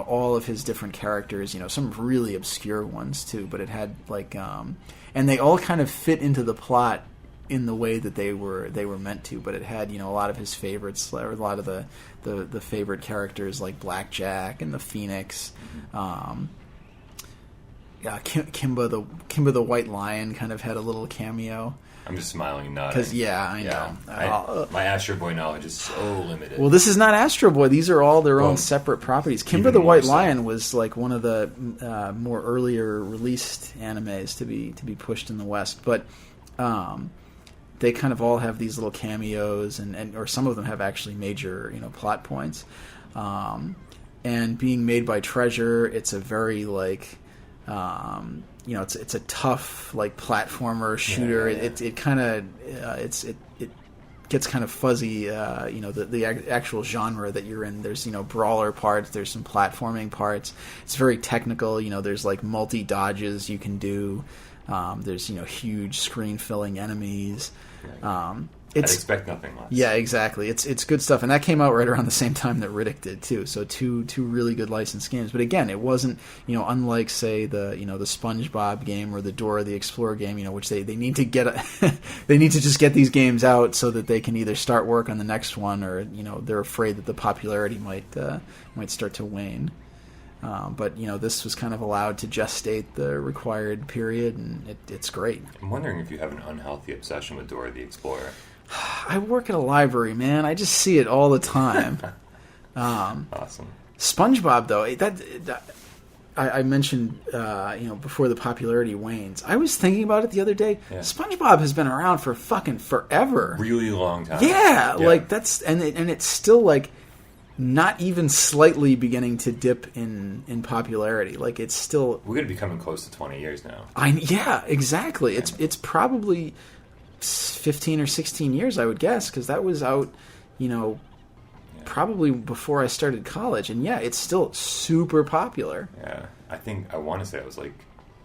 all of his different characters, some really obscure ones too, but it had like and they all kind of fit into the plot in the way that they were meant to, but it had a lot of his favorites, or a lot of the favorite characters like Blackjack and the Phoenix. Kimba the White Lion kind of had a little cameo. I'm just smiling and nodding. Because I know. My Astro Boy knowledge is so limited. Well, this is not Astro Boy. These are all their own separate properties. Kimba the White Lion was like one of the more earlier released animes to be pushed in the West, but they kind of all have these little cameos, and or some of them have actually major plot points. And being made by Treasure, it's a very like. It's a tough like platformer shooter. Yeah. It kind of it gets kind of fuzzy. The actual genre that you're in. There's brawler parts. There's some platforming parts. It's very technical. There's like multi dodges you can do. There's huge screen filling enemies. I'd expect nothing less. Yeah, exactly. It's good stuff, and that came out right around the same time that Riddick did too. So two really good licensed games. But again, it wasn't unlike say the the SpongeBob game or the Dora the Explorer game, which they need to get they need to just get these games out so that they can either start work on the next one, or they're afraid that the popularity might start to wane. But this was kind of allowed to gestate the required period, and it's great. I'm wondering if you have an unhealthy obsession with Dora the Explorer. I work at a library, man. I just see it all the time. Awesome. SpongeBob, though, I mentioned, before the popularity wanes. I was thinking about it the other day. Yeah. SpongeBob has been around for fucking forever. Really long time. Yeah, like that's and it's still like not even slightly beginning to dip in popularity. Like it's still. We're going to be coming close to 20 years now. Yeah, exactly. Yeah. It's probably 15 or 16 years, I would guess, because that was out, probably before I started college, and it's still super popular. Yeah, I want to say it was like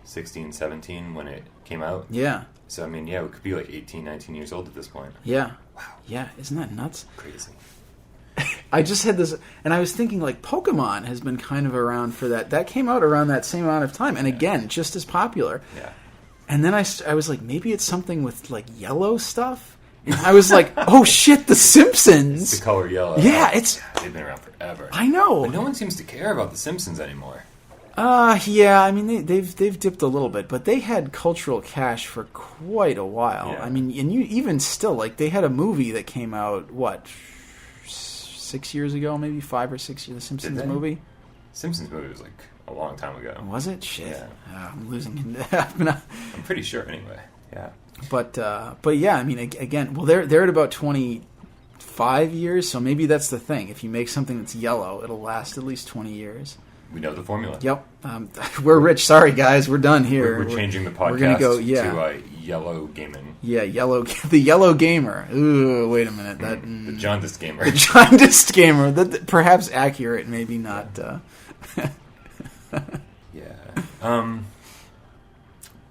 16, 17 when it came out. Yeah. So, I mean, it could be like 18, 19 years old at this point. Yeah. Wow. Yeah, isn't that nuts? Crazy. I just had this, and I was thinking, like, Pokemon has been kind of around for that. That came out around that same amount of time, and again, just as popular. Yeah. And then I was like, maybe it's something with, like, yellow stuff? And I was like, oh, shit, The Simpsons! It's the color yellow. Yeah, they've been around forever. I know. But no one seems to care about The Simpsons anymore. Yeah, I mean, they've dipped a little bit, but they had cultural cash for quite a while. Yeah. I mean, and even still, like, they had a movie that came out, 6 years ago, maybe 5 or 6 years, The Simpsons movie? Simpsons movie was, like, a long time ago. Was it? Shit. Yeah. I'm losing. I'm pretty sure, anyway. Yeah. But yeah, I mean, again, well, they're at about 20 5 years, so maybe that's the thing. If you make something that's yellow, it'll last at least 20 years. We know the formula. Yep. We're rich. Sorry, guys. We're done here. We're changing the podcast to yellow gaming. Yeah, the yellow gamer. Ooh, wait a minute. The jaundiced gamer. The jaundiced gamer. Perhaps accurate, maybe not. Yeah.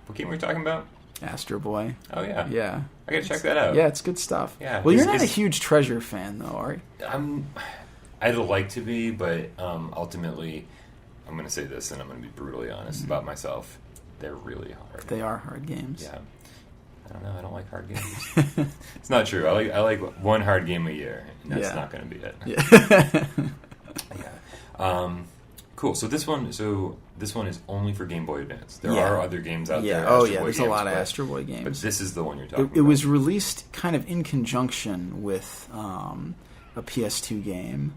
What game were we talking about? Astro Boy. Oh, yeah. Yeah. I gotta check that out. Yeah, it's good stuff. Yeah. Well, you're not a huge Treasure fan, though, are you? I'd like to be, but ultimately, I'm going to say this, and I'm going to be brutally honest about myself. They're really hard. They are hard games. Yeah. I don't know. I don't like hard games. It's not true. I like one hard game a year, and that's not going to be it. Yeah. Yeah. Cool. So this one is only for Game Boy Advance. There are other games out there. There's a lot of Astro Boy games. But this is the one you're talking about. It was released kind of in conjunction with a PS2 game,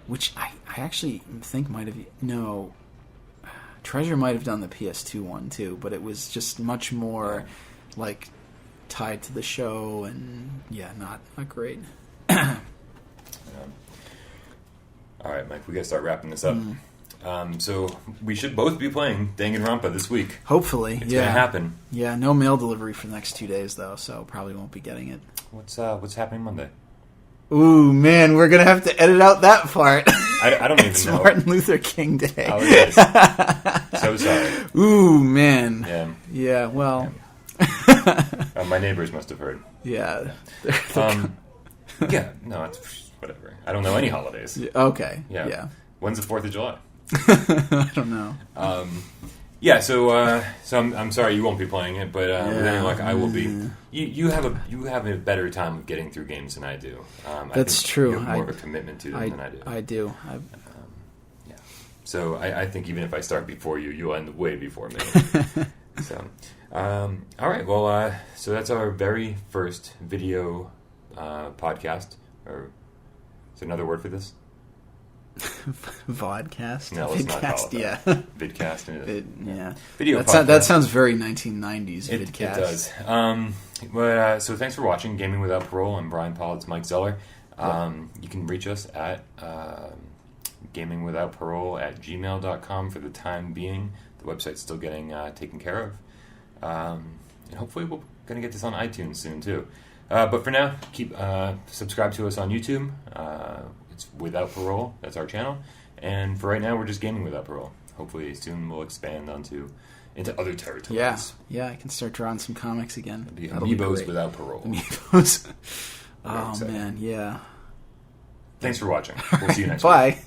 which I actually think might have... No, Treasure might have done the PS2 one too, but it was just much more like tied to the show and not great. All right, Mike, we got to start wrapping this up. So we should both be playing Danganronpa this week. Hopefully, it's gonna happen. Yeah, no mail delivery for the next 2 days though, so probably won't be getting it. What's happening Monday? Ooh, man, we're gonna have to edit out that part. I don't even know. It's Martin Luther King Day. Oh, it is. So sorry. Ooh, man. Yeah. Yeah. Well. Yeah. My neighbors must have heard. Yeah. Yeah. No, it's whatever. I don't know any holidays. Okay. Yeah. When's the 4th of July? I don't know. Yeah, so I'm sorry you won't be playing it, but with any luck, I will be. You have a better time of getting through games than I do. That's I think true. You have more of a commitment to them than I do. I do. Yeah. So I think even if I start before you, you'll end way before me. So, all right. Well, so that's our very first video podcast. Or is there another word for this? Vodcast? No, let's not call it that. Yeah. Vidcast. Yeah. Video podcast. That sounds very 1990s, Vidcast. It does. So thanks for watching Gaming Without Parole. I'm Brian Paul. It's Mike Zeller. You can reach us at gamingwithoutparole@gmail.com for the time being. The website's still getting taken care of. And hopefully we're going to get this on iTunes soon, too. But for now, keep subscribe to us on YouTube. It's Without Parole. That's our channel. And for right now, we're just Gaming Without Parole. Hopefully soon we'll expand into other territories. Yeah, I can start drawing some comics again. Amiibos Without Parole. Amiibos. Oh, man, yeah. Thanks for watching. We'll see you next week. Bye.